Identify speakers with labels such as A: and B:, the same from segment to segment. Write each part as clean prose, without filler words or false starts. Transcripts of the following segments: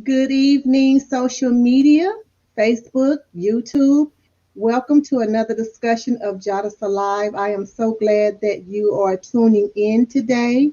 A: good evening, social media, Facebook, YouTube. Welcome to another discussion of JADASA Live. I am so glad that you are tuning in today.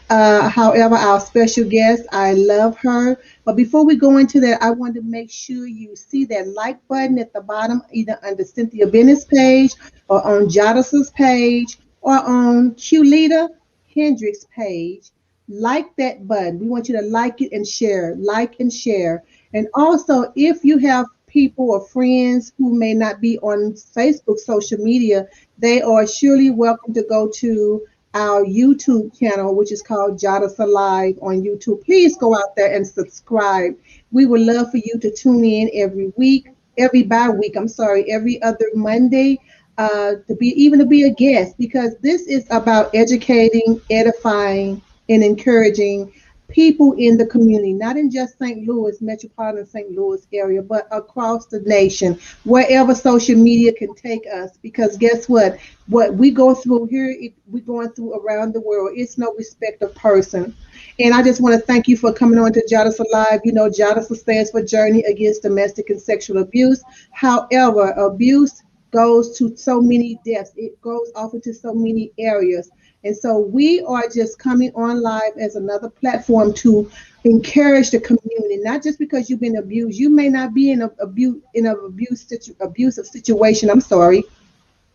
A: However, our special guest, I love her. But before we go into that, I want to make sure you see that like button at the bottom, either under Cynthia Bennett's page or on JADASA's page or on Qlita Hendricks' page. Like that button. We want you to like it and share, like and share. And also, if you have people or friends who may not be on Facebook social media, they are surely welcome to go to our YouTube channel, which is called JADASA Live on YouTube. Please go out there and subscribe. We would love for you to tune in every week, every bi-week, I'm sorry, every other Monday, to be a guest, because this is about educating, edifying, and encouraging people in the community, not in just St. Louis, metropolitan St. Louis area, but across the nation, wherever social media can take us. Because guess what? What we go through here, we're going through around the world. It's no respect of person. And I just want to thank you for coming on to JADASA Live. You know, JADASA stands for Journey Against Domestic and Sexual Abuse. However, abuse goes to so many depths. It goes off into so many areas. And so we are just coming on live as another platform to encourage the community, not just because you've been abused. You may not be in abusive situation. I'm sorry.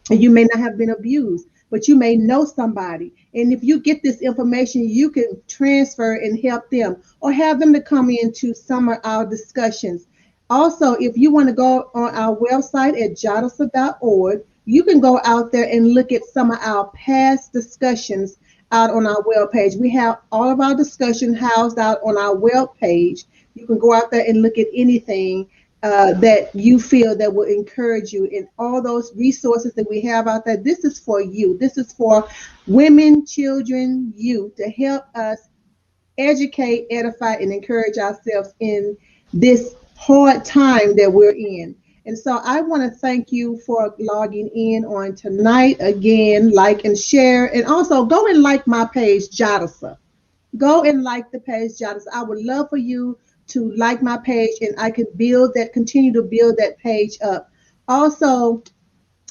A: You may not have been abused, but you may know somebody. And if you get this information, you can transfer and help them or have them to come into some of our discussions. Also, if you want to go on our website at jadasa.org, you can go out there and look at some of our past discussions out on our webpage. We have all of our discussion housed out on our webpage. You can go out there and look at anything that you feel that will encourage you. And all those resources that we have out there, this is for you. This is for women, children, youth, to help us educate, edify, and encourage ourselves in this hard time that we're in. And so I want to thank you for logging in on tonight. Again, like and share. And also go and like my page, JADASA. Go and like the page, JADASA. I would love for you to like my page, and I can continue to build that page up. Also,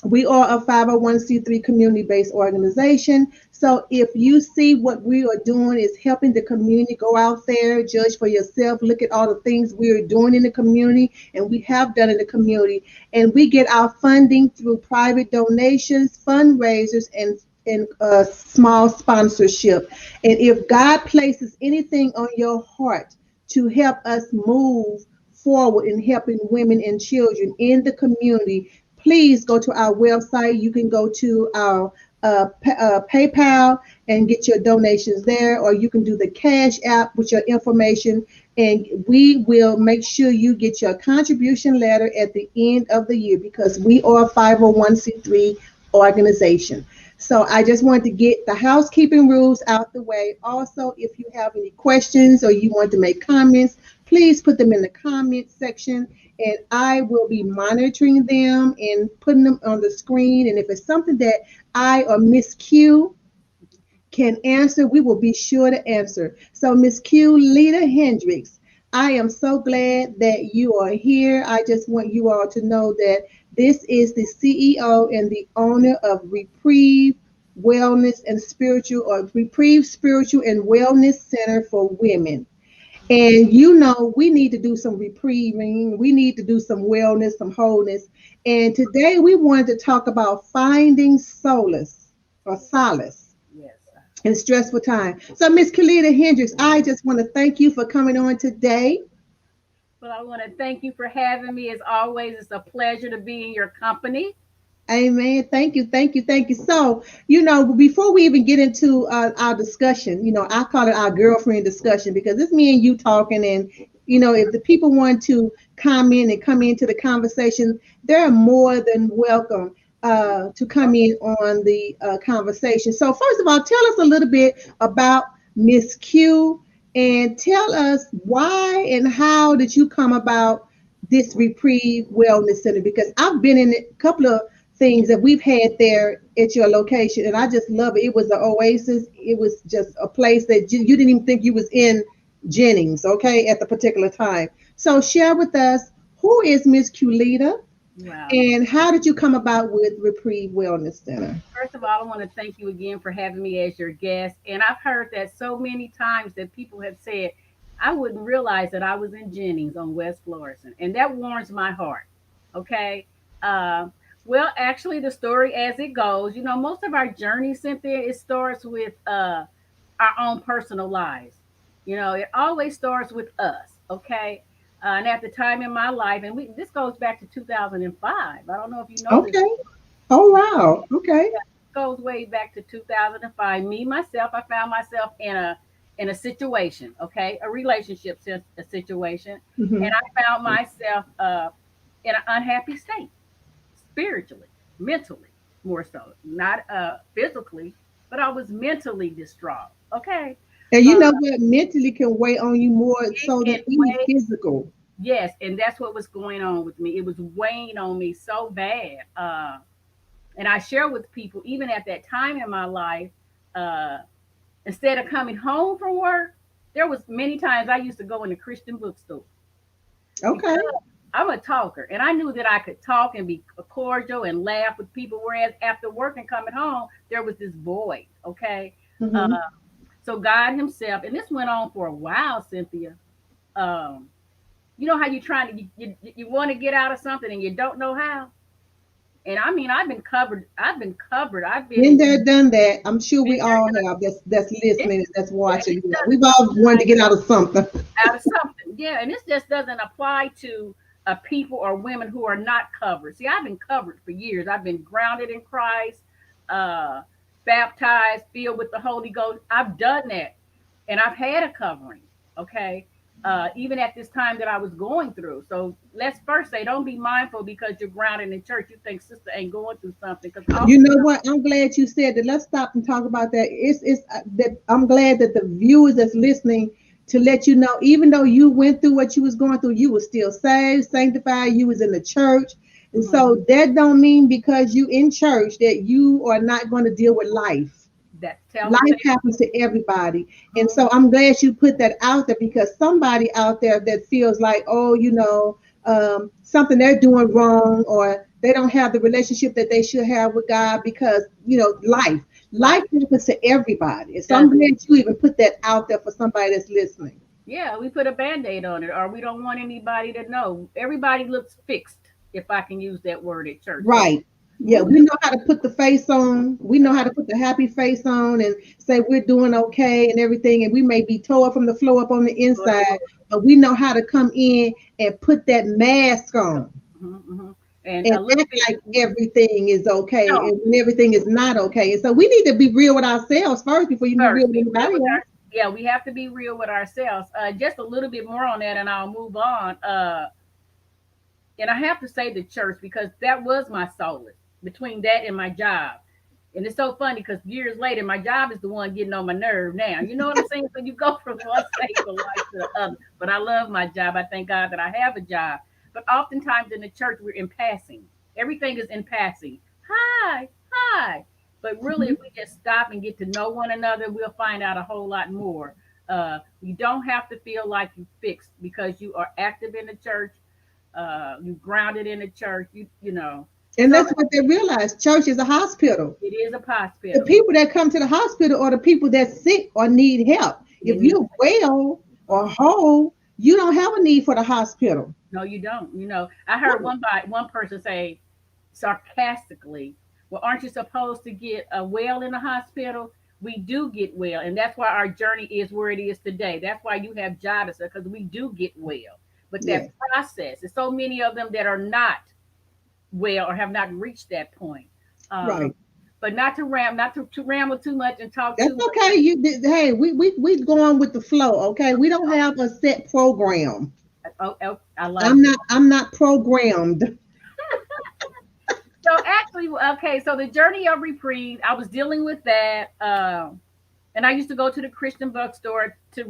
A: we are a 501c3 community-based organization. So if you see what we are doing is helping the community, go out there, judge for yourself, look at all the things we are doing in the community and we have done in the community. And we get our funding through private donations, fundraisers, and small sponsorship. And if God places anything on your heart to help us move forward in helping women and children in the community, please go to our website. You can go to our PayPal and get your donations there, or you can do the Cash App with your information, and we will make sure you get your contribution letter at the end of the year, because we are a 501c3 organization. So I just wanted to get the housekeeping rules out the way. Also, if you have any questions or you want to make comments, please put them in the comment section, and I will be monitoring them and putting them on the screen. And if it's something that I or Miss Q can answer, we will be sure to answer. So Miss Qlita Hendricks, I am so glad that you are here. I just want you all to know that this is the CEO and the owner of Reprieve Wellness and Spiritual, or Reprieve Spiritual and Wellness Center for Women. And you know, we need to do some reprieving. We need to do some wellness, some wholeness. And today we wanted to talk about finding solace or solace in stressful time. So Miss Qlita Hendricks, I just want to thank you for coming on today.
B: Well, I want to thank you for having me. As always, it's a pleasure to be in your company.
A: Amen. Thank you. Thank you. Thank you. So, you know, before we even get into our discussion, you know, I call it our girlfriend discussion, because it's me and you talking. And, you know, if the people want to comment and come into the conversation, they're more than welcome to come in on the conversation. So first of all, tell us a little bit about Miss Q, and tell us why and how did you come about this Reprieve Wellness Center? Because I've been in a couple of things that we've had there at your location, and I just love it. It was an oasis. It was just a place that you didn't even think you was in Jennings, okay, at the particular time. So share with us, who is Miss Culita,
B: Wow.
A: and how did you come about with Reprieve Wellness Center?
B: First of all, I want to thank you again for having me as your guest. And I've heard that so many times that people have said, I wouldn't realize that I was in Jennings on West Florissant. And that warms my heart. Okay. Uh, well, actually, the story as it goes, most of our journey, Cynthia, it starts with our own personal lives. It always starts with us. Okay. And at the time in my life, and this goes back to 2005. I don't know if you know this.
A: Okay. Oh wow. Okay.
B: Goes way back to 2005. Me myself, I found myself in a situation, okay, a relationship a situation, and
A: Hmm.
B: I found myself in an unhappy state, spiritually, mentally, more so, not physically, but I was mentally distraught. Okay,
A: And
B: uh,
A: you know what? Mentally can weigh on you more
B: it
A: so than
B: can
A: any
B: weigh.
A: physical.
B: Yes, and that's what was going on with me. It was weighing on me so bad. And I share with people, even at that time in my life, uh, instead of coming home from work, there was many times I used to go in the Christian bookstore
A: Okay.
B: because I'm a talker, and I knew that I could talk and be cordial and laugh with people. Whereas after work and coming home, there was this void. Okay, uh,
A: Hmm.
B: so God Himself, and this went on for a while, Cynthia. Um, you know how you trying to you want to get out of something and you don't know how. And I mean, I've been covered. I've been covered. I've been
A: Been
B: in
A: there, done that. I'm sure
B: been
A: we all
B: there,
A: have. That's
B: done
A: listening, that's
B: it. And
A: watching.
B: it
A: You know,
B: doesn't
A: we've all wanted to
B: apply
A: get out of something.
B: out of something. Yeah, and this just doesn't apply to people or women who are not covered. See, I've been covered for years. I've been grounded in Christ, uh, baptized, filled with the Holy Ghost. I've done that, and I've had a covering. Okay. Even at this time that I was going through. So let's first say, don't be mindful because you're grounded in church. You think sister ain't going through something because
A: You
B: often,
A: know what? I'm glad you said that. Let's stop and talk about that. It's that I'm glad that the viewers that's listening, to let you know, even though you went through what you was going through, you were still saved, sanctified. You was in the church, and
B: mhm,
A: so that don't mean because you in church that you are not going to deal with life.
B: that tell them
A: Life
B: say,
A: happens to everybody. And
B: mhm,
A: so I'm glad you put that out there, because somebody out there that feels like, oh, something they're doing wrong, or they don't have the relationship that they should have with God, because, life
B: life
A: happens to everybody. And so I'm
B: doesn't.
A: glad you even put that out there for somebody that's listening.
B: Yeah, we put a band-aid on it, or we don't want anybody to know. Everybody looks fixed, if I can use that word at church. So
A: Right. Yeah,
B: you
A: we know how to put the face on. We know how to put the happy face on and say we're doing okay and everything. And we may be tore from the floor up on the inside, but we know how to come in and put that mask on
B: mm-hmm. And
A: and
B: a little
A: act
B: bit,
A: like everything is okay
B: no,
A: and when everything is not okay. And so we need to be real with ourselves first before you can be
B: first,
A: real with
B: be real
A: anybody
B: with
A: else.
B: our. Yeah, we have to be real with ourselves. Just a little bit more on that, and I'll move on. And I have to say the church because that was my solace between that and my job. And it's so funny because years later, my job is the one getting on my nerve now. You know what I'm saying? So you go from one stage of life to the other. But I love my job. I thank God that I have a job. But oftentimes in the church, we're in passing. Everything is in passing. Hi, hi. But really, if
A: Mhm.
B: we just stop and get to know one another, we'll find out a whole lot more. You don't have to feel like you fixed because you are active in the church. You grounded in the church. You know.
A: And
B: So
A: that's what they realize. Church is a hospital.
B: it is a
A: The
B: hospital.
A: people that come to the hospital are the people that's sick or need help.
B: You
A: If
B: need.
A: you're well or
B: Mhm.
A: whole, you don't have a need for the hospital.
B: No, you don't. I heard one person say sarcastically, "Well, aren't you supposed to get well in the hospital?" We do get well, and that's why our journey is where it is today. That's why you have JADASA because we do get well. But that
A: Yeah,
B: process, there's so many of them that are not well or have not reached that point. Uh,
A: right.
B: but not to ramble too much and talk
A: That's
B: too much.
A: okay. Hey, we going with the flow. Okay, we don't have a set program.
B: Oh, I
A: I'm
B: like it.
A: not programmed.
B: So actually, okay, so the journey of reprieve, I was dealing with that. And I used to go to the Christian bookstore to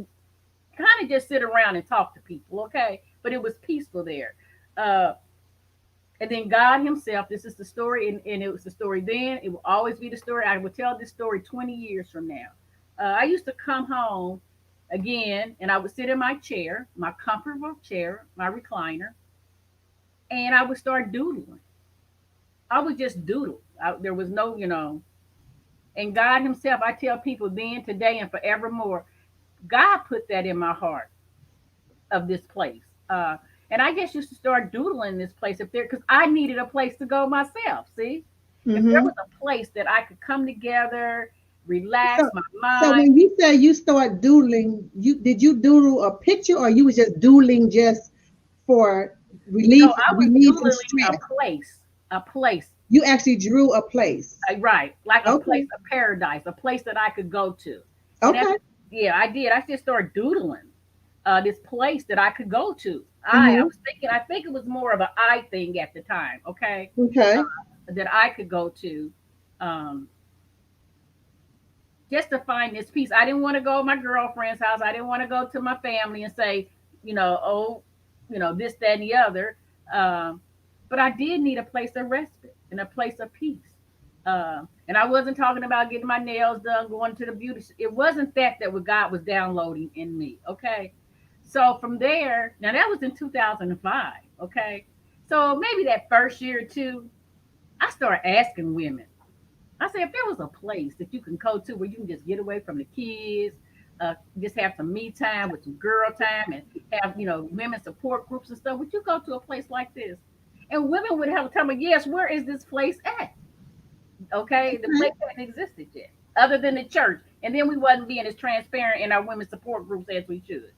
B: kind of just sit around and talk to people, okay? But it was peaceful there. Uh, and then God Himself, this is the story, and it was the story then. It will always be the story. I will tell this story 20 years from now. I used to come home again, and I would sit in my chair, my comfortable chair, my recliner, and I would start doodling. I would just doodle. There was no, and God Himself, I tell people then, today, and forevermore, God put that in my heart of this place. And I just used to start doodling this place if there, because I needed a place to go myself. See, if there
A: Mm-hmm.
B: was a place that I could come together, relax
A: So,
B: my
A: so
B: mind.
A: when you say you start doodling, you doodle a picture, or you was just doodling just for
B: No, I was
A: relieving
B: doodling
A: stress?
B: a place,
A: You actually drew a place.
B: right, like a place
A: Okay.
B: of paradise, a place that I could go to. And that's,
A: Okay.
B: yeah, I did. I just started doodling this place that I could go to. I
A: Mm-hmm.
B: was thinking, I think it was more of an I thing at the time, okay,
A: Okay.
B: that I could go to. Um, just to find this peace. I didn't want to go to my girlfriend's house. I didn't want to go to my family and say, oh, this, that, and the other. Um, but I did need a place of respite and a place of peace. And I wasn't talking about getting my nails done, going to the beauty. It wasn't that what God was downloading in me. Okay. So from there, now that was in 2005. Okay. So maybe that first year or two, I started asking women. I said, if there was a place that you can go to where you can just get away from the kids, just have some me time with some girl time, and have women support groups and stuff, would you go to a place like this? And women would have to tell me, yes. Where is this place at? Okay, the place
A: Okay.
B: hadn't existed yet, other than the church. And then we wasn't being as transparent in our women's support groups as we should.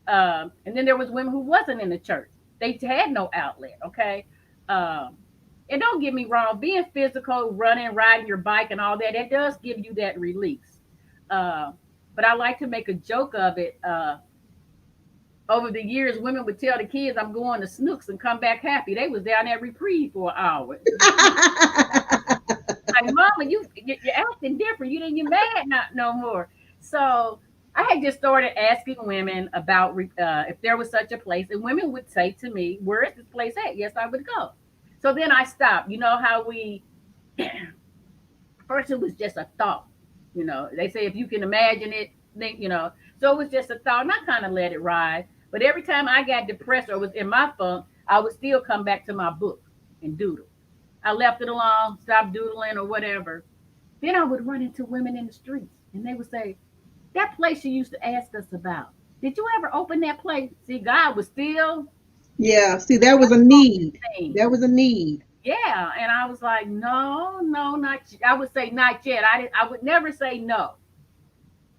B: And then there was women who wasn't in the church. They had no outlet. Okay. Um, and don't get me wrong, being physical, running, riding your bike, and all that, it does give you that release. Uh, but I like to make a joke of it. Over the years, women would tell the kids, "I'm going to Snooks," and come back happy. They was down at Reprieve for an hour. Like, Mama, you're acting different. You didn't get mad not no more. So I had just started asking women about if there was such a place, and women would say to me, "Where is this place at?" Yes, I would go. So then I stopped. You know how we first it was just a thought. They say if you can imagine it, think. So it was just a thought, and I kind of let it ride. But every time I got depressed or was in my funk, I would still come back to my book and doodle. I left it alone, stopped doodling or whatever. Then I would run into women in the streets, and they would say, "That place you used to ask us about. Did you ever open that place?" See, God was still
A: Yeah. See, there was a need.
B: saying,
A: There was a need.
B: yeah. And I was like, no, no, not. I would say not yet. I would never say no.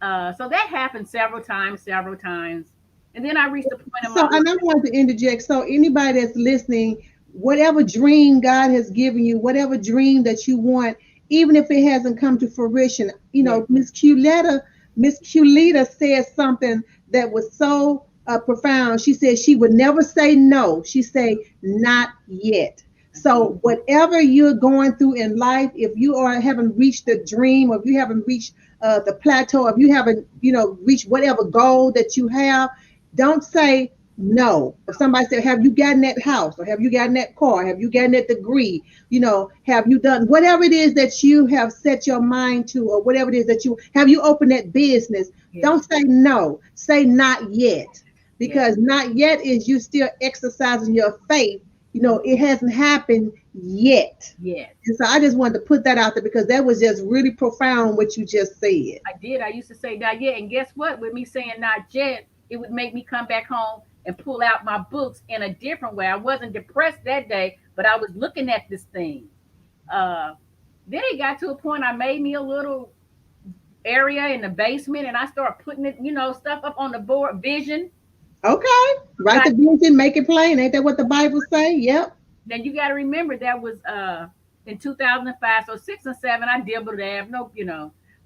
B: So that happened several times, and then I reached a point in my
A: So,
B: life.
A: and I want to interject. So, anybody that's listening, whatever dream God has given you, whatever dream that you want, even if it hasn't come to fruition,
B: Yeah,
A: Miss Culetta said something that was so profound. She said she would never say no. She say not yet.
B: again.
A: So, whatever you're going through in life, if you haven't reached the dream, or if you haven't reached the plateau, if you haven't, reached whatever goal that you have, don't say no. If somebody said, "Have you gotten that house? Or have you gotten that car? Have you gotten that degree? Have you done whatever it is that you have set your mind to, or whatever it is that you opened that business?"
B: Yeah,
A: Don't say no. Say not yet,
B: yeah,
A: because not yet is you still exercising your faith. It hasn't happened yet.
B: yeah.
A: And so I just wanted to put that out there because that was just really profound what you just said.
B: I did. I used to say not yet, and guess what? With me saying not yet, it would make me come back home and pull out my books in a different way. I wasn't depressed that day, but I was looking at this thing. Uh, then it got to a point I made me a little area in the basement, and I started putting it, stuff up on the board, vision.
A: Okay. Write
B: Got
A: the vision, make it plain. Ain't that what the Bible say? Yep.
B: Now you got to remember that was in 2005, so 6 and 7 I dibbled have no.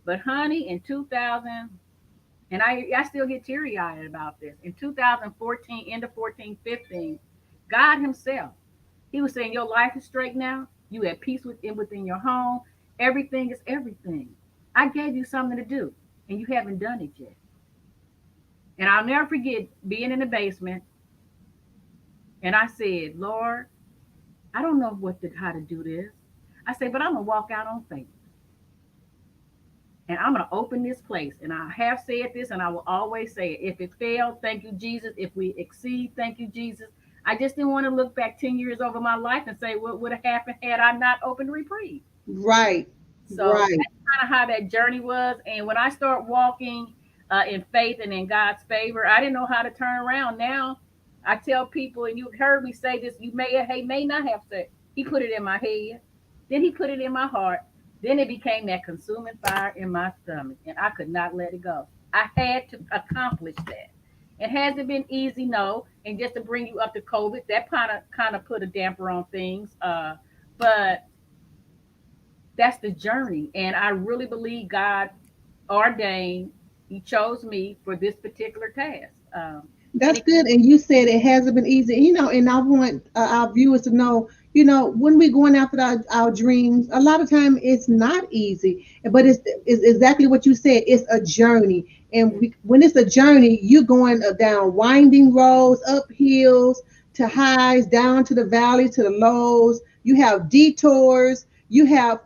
B: But honey, in 2000, and I still get teary eyed about this. In 2014, end of 14, 15, God Himself, He was saying your life is straight now. You have peace within your home. Everything is everything. I gave you something to do, and you haven't done it yet. And I'll never forget being in the basement, and I said, Lord, I don't know how to do this. I said, but I'm gonna walk out on faith. and I'm going to open this place. And I have said this, and I will always say it. If it failed, thank you, Jesus. If we exceed, thank you, Jesus. I just didn't want to look back 10 years over my life and say what would have happened had I not opened Reprieve.
A: Right.
B: So
A: Right.
B: that's kind of how that journey was. And when I start walking in faith and in God's favor, I didn't know how to turn around. Now I tell people, and you heard me say this, you may not have said, He put it in my head, then He put it in my heart, then it became that consuming fire in my stomach, and I could not let it go. I had to accomplish that. It hasn't been easy, no. And just to bring you up to COVID, that kind of put a damper on things. But that's the journey. And I really believe God ordained, He chose me for this particular task. And
A: That's
B: it,
A: good. And you said it hasn't been easy. And I want our viewers to know, when we're going after our dreams, a lot of time it's not easy, but it's exactly what you said. It's a journey. And when it's a journey, you're going down winding roads, up hills to highs, down to the valleys, to the lows. You have detours, you have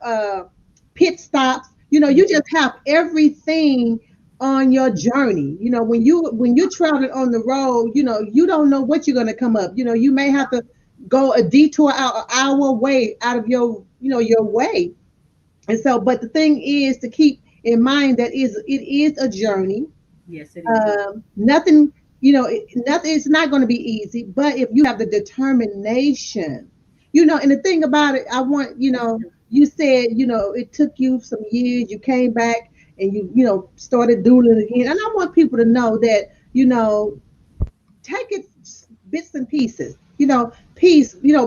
A: pit stops. You just have everything on your journey. When you're traveling on the road, you don't know what you're going to come up. You may have to go a detour out an hour way out of your way. And so, but the thing is to keep in mind that it is a journey.
B: yes, it is.
A: Nothing, nothing. It's not going to be easy, but if you have the determination, and the thing about it, I want, you said, it took you some years, you came back and started doing it again. And I want people to know that, take it bits and pieces.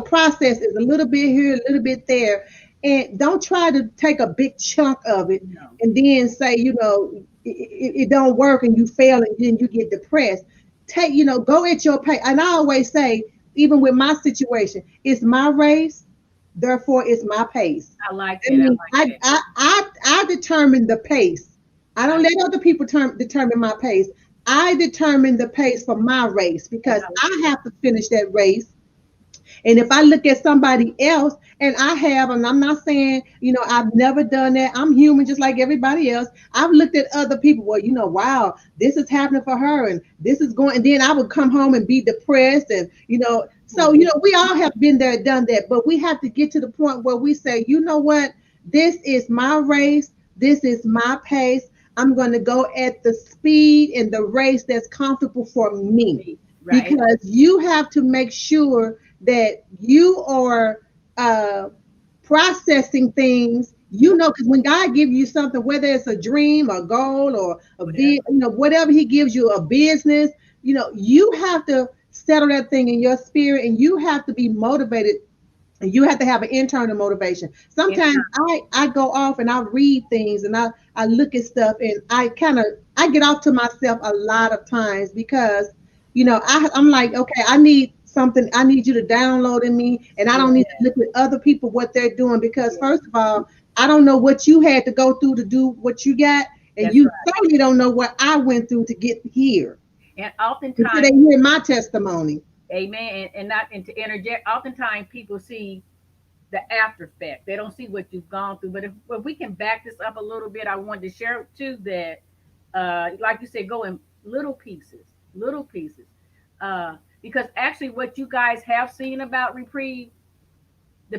A: Process is a little bit here, a little bit there, and don't try to take a big chunk of it
B: No.
A: and then say, it don't work and you fail and then you get depressed. Go at your pace. And I always say, even with my situation, it's my race, therefore it's my pace.
B: I like
A: I
B: that. I
A: mean,
B: like
A: I
B: that.
A: I I, I determine the pace. I don't
B: I,
A: let other people determine my pace. I determine the pace for my race
B: and
A: because
B: I like
A: I
B: that.
A: have to finish that race. And if I look at somebody else, and I'm not saying, I've never done that. I'm human just like everybody else. I've looked at other people. Well, wow, this is happening for her, and this is going. And then I would come home and be depressed, and so
B: Mhm.
A: we all have been there, done that. But we have to get to the point where we say, you know what, this is my race. This is my pace. I'm going to go at the speed and the race that's comfortable for me
B: Me, right?
A: because you have to make sure that you are uh, processing things. Because when God gives you something, whether it's a dream, a goal, or
B: Whatever.
A: whatever He gives you, a business, you have to settle that thing in your spirit, and you have to be motivated. And you have to have an internal motivation.
B: And
A: Sometimes I go off and I read things and I look at stuff and I get off to myself a lot of times because I'm like, okay, I need something. I need you to download in me, and I
B: yeah,
A: don't need to look at other people what they're doing because
B: yeah,
A: first of all, I don't know what you had to go through to do what you got, and
B: that's
A: you
B: right.
A: certainly don't know what I went through to get here
B: And
A: until
B: oftentimes,
A: they hear my testimony.
B: amen, and not and to interject, oftentimes people see the after effect. They don't see what you've gone through. But if we can back this up a little bit, I wanted to share too that, like you said, go in little pieces. Because actually, what you guys have seen about Reprieve, the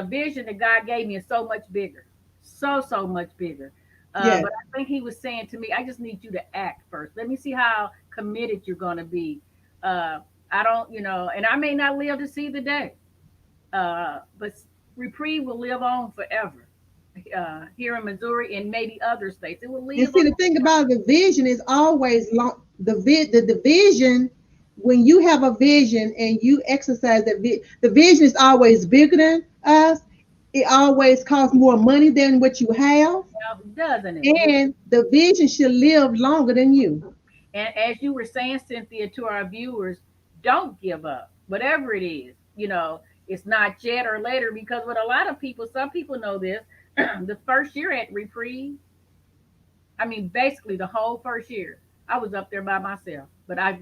B: vision that God gave me is so much bigger, so much bigger.
A: Yes.
B: But I think He was saying to me, I just need you to act first. Let me see how committed you're going to be. Uh, I don't, and I may not live to see the day, but Reprieve will live on forever here in Missouri and maybe other states. It will
A: And
B: live
A: see,
B: on.
A: the thing about the vision is always long. The vision, when you have a vision and you exercise the vision is always bigger than us. It always costs more money than what you have,
B: Now, doesn't it?
A: and the vision should live longer than you.
B: And as you were saying, Cynthia, to our viewers, don't give up. Whatever it is, it's not yet or later because with a lot of people, some people know this, the first year at Reprieve, I mean, basically the whole first year, I was up there by myself. But I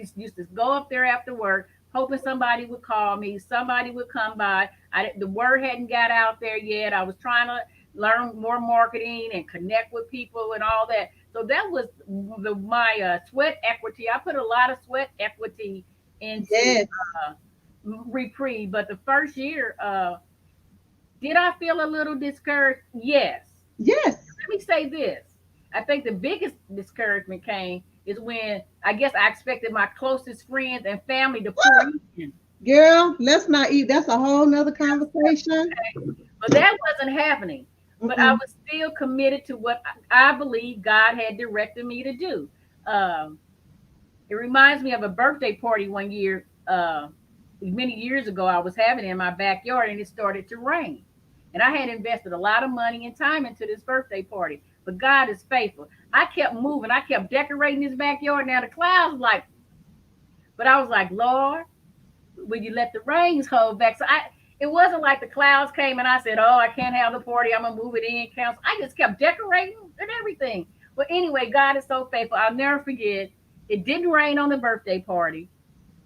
B: just used to go up there after work, hoping somebody would call me, somebody would come by. The word hadn't got out there yet. I was trying to learn more marketing and connect with people and all that. So that was my sweat equity. I put a lot of sweat equity into
A: Yes.
B: uh, Reprieve. But the first year, did I feel a little discouraged? Yes.
A: Yes.
B: Let me say this. I think the biggest discouragement came is when I guess I expected my closest friends and family to pour in.
A: Girl, let's not eat. That's a whole nother conversation.
B: But that wasn't happening. But I
A: Mm-mm.
B: was still committed to what I believe God had directed me to do. Um, it reminds me of a birthday party one year, many years ago. I was having it in my backyard and it started to rain. And I had invested a lot of money and time into this birthday party. But God is faithful. I kept moving. I kept decorating this backyard. Now the clouds like, but I was like, Lord, when you let the rains hold back. So it wasn't like the clouds came and I said, "Oh, I can't have the party. I'm gonna move it in." Council. I just kept decorating and everything. But anyway, God is so faithful. I'll never forget. It didn't rain on the birthday party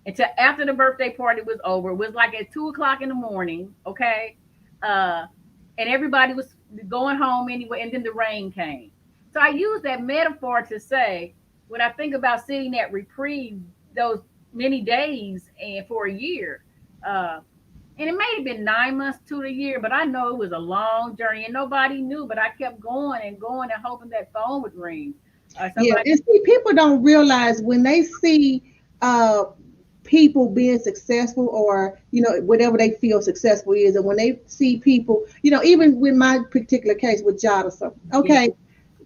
B: until after the birthday party was over. It was like at 2 o'clock in the morning. Okay, uh, and everybody was going home anyway. And then the rain came. So I use that metaphor to say when I think about sitting at Reprieve those many days and for a year. Uh, and it may have been 9 months to the year, but I know it was a long journey and nobody knew. But I kept going and going and hoping that phone would ring.
A: Yeah,
B: Somebody,
A: and see, people don't realize when they see uh people being successful, or whatever they feel successful is, and when they see people, even with my particular case with JADASA,
B: yeah,
A: okay,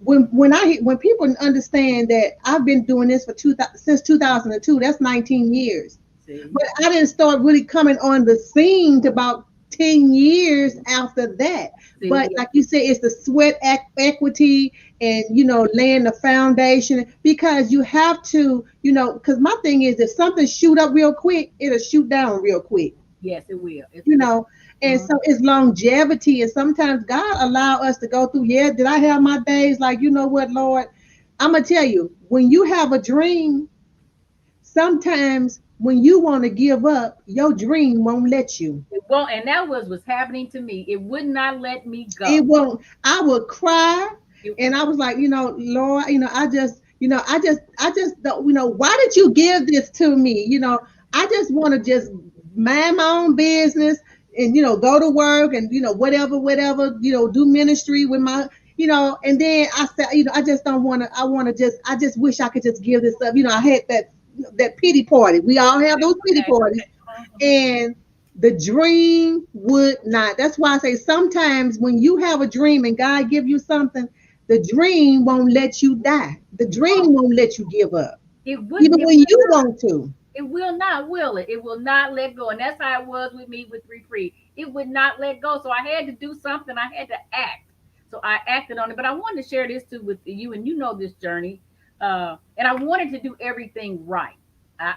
A: when people understand that I've been doing this for since 2002, that's 19 years.
B: see,
A: But I didn't start really coming on the scene to about 10 years after that.
B: see,
A: But like you said, it's the sweat equity, and laying the foundation, because you have to, because my thing is, if something shoot up real quick, it'll shoot down real quick.
B: yes, it will. It's
A: you
B: will.
A: know and
B: Mhm.
A: so it's longevity, and sometimes God allow us to go through. Yeah, did I have my days like, what, Lord? I'm gonna tell you, when you have a dream, sometimes when you want to give up, your dream won't let you.
B: It won't, and that was what's happening to me. It would not let me
A: It
B: go.
A: won't. I would cry,
B: It,
A: and I was like, Lord, I just don't, why did you give this to me? I just want to just mind my own business, and go to work, and whatever, do ministry with my, and then I said, I just don't want to. I just wish I could just give this up. I had that pity party. We all have those pity
B: okay,
A: parties,
B: okay. Mhm.
A: and the dream would not. That's why I say sometimes when you have a dream and God give you something, the dream won't let you die. The
B: It
A: dream
B: won't.
A: won't let you give up,
B: It would.
A: even when you want to.
B: It will not, will it? It will not let go. And that's how it was with me with Reprieve. It would not let go. So I had to do something. I had to act. So I acted on it. But I wanted to share this too with you, and you know this journey. And I wanted to do everything right.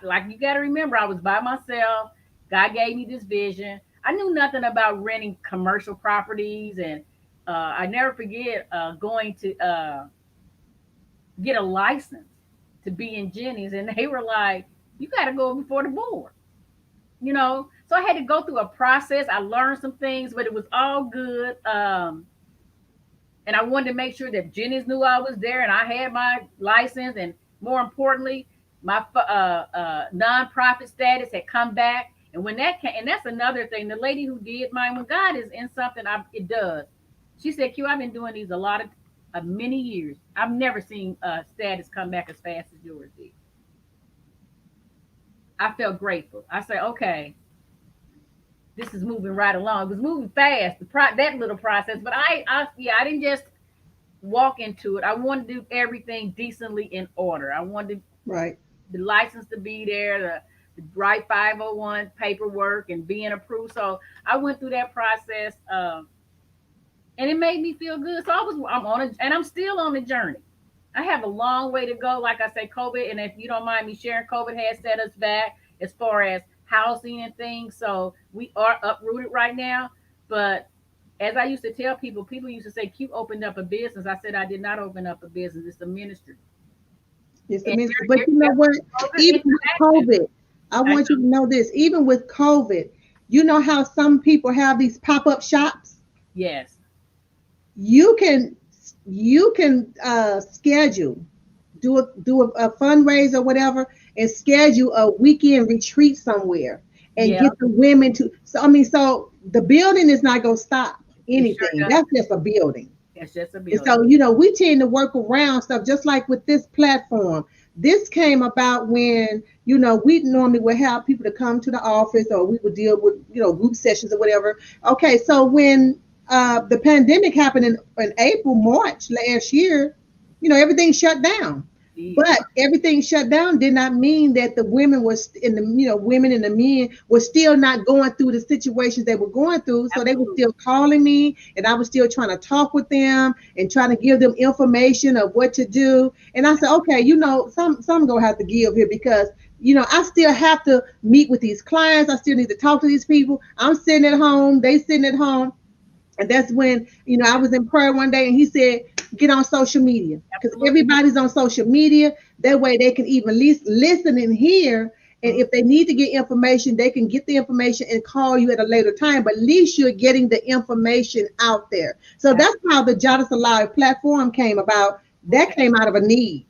B: Like you got to remember, I was by myself. God gave me this vision. I knew nothing about renting commercial properties, and I never forget going to get a license to be in Jenny's, and they were like, "You got to go before the board." So I had to go through a process. I learned some things, but it was all good. And I wanted to make sure that Jenny's knew I was there and I had my license, and more importantly, my nonprofit status had come back. And when that came, and that's another thing, the lady who did mine, when God is in something, it does. She said, "Q, I've been doing these a lot of many years. I've never seen status come back as fast as yours did." I felt grateful. I said, "Okay, this is moving right along." It was moving fast, that little process. But yeah, I didn't just walk into it. I wanted to do everything decently in order. I wanted
A: Right.
B: the license to be there, the right 501 paperwork, and being approved. So I went through that process, and it made me feel good. So I'm on it, and I'm still on the journey. I have a long way to go. Like I say, COVID, and if you don't mind me sharing, COVID has set us back as far as housing and things. So we are uprooted right now. But as I used to tell people, people used to say, "Q opened up a business." I said, "I did not open up a business. It's a ministry."
A: It's
B: And
A: amazing. But you know
B: they're
A: what? Even with
B: interactive.
A: COVID, I
B: I
A: want you to know this. Even with COVID, you know how some people have these pop-up shops?
B: Yes.
A: you can schedule, do a fundraiser or whatever, and schedule a weekend retreat somewhere and
B: Yeah,
A: get the women to. So I mean, so the building is not going to stop
B: it sure
A: anything.
B: does.
A: That's just a building.
B: It's just a
A: And
B: building.
A: so, we tend to work around stuff just like with this platform. This came about when, we normally would have people to come to the office, or we would deal with, group sessions or whatever. Okay, so when the pandemic happened in April, March last year, everything shut down.
B: Yeah,
A: But everything shut down did not mean that the women was in the, women and the men were still not going through the situations they were going through. So they were
B: absolutely.
A: still calling me, and I was still trying to talk with them and trying to give them information of what to do. And I said, okay, some gonna have to give here, because I still have to meet with these clients. I still need to talk to these people. I'm sitting at home, they sitting at home. And that's when, I was in prayer one day and he said, get on social media, because
B: Absolutely.
A: everybody's on social media. That way they can even at least listen and hear. And
B: Mhm.
A: if they need to get information, they can get the information and call you at a later time. But at least you're getting the information out there. So that's how the JADASA Live platform came about. That
B: Okay.
A: came out of a need.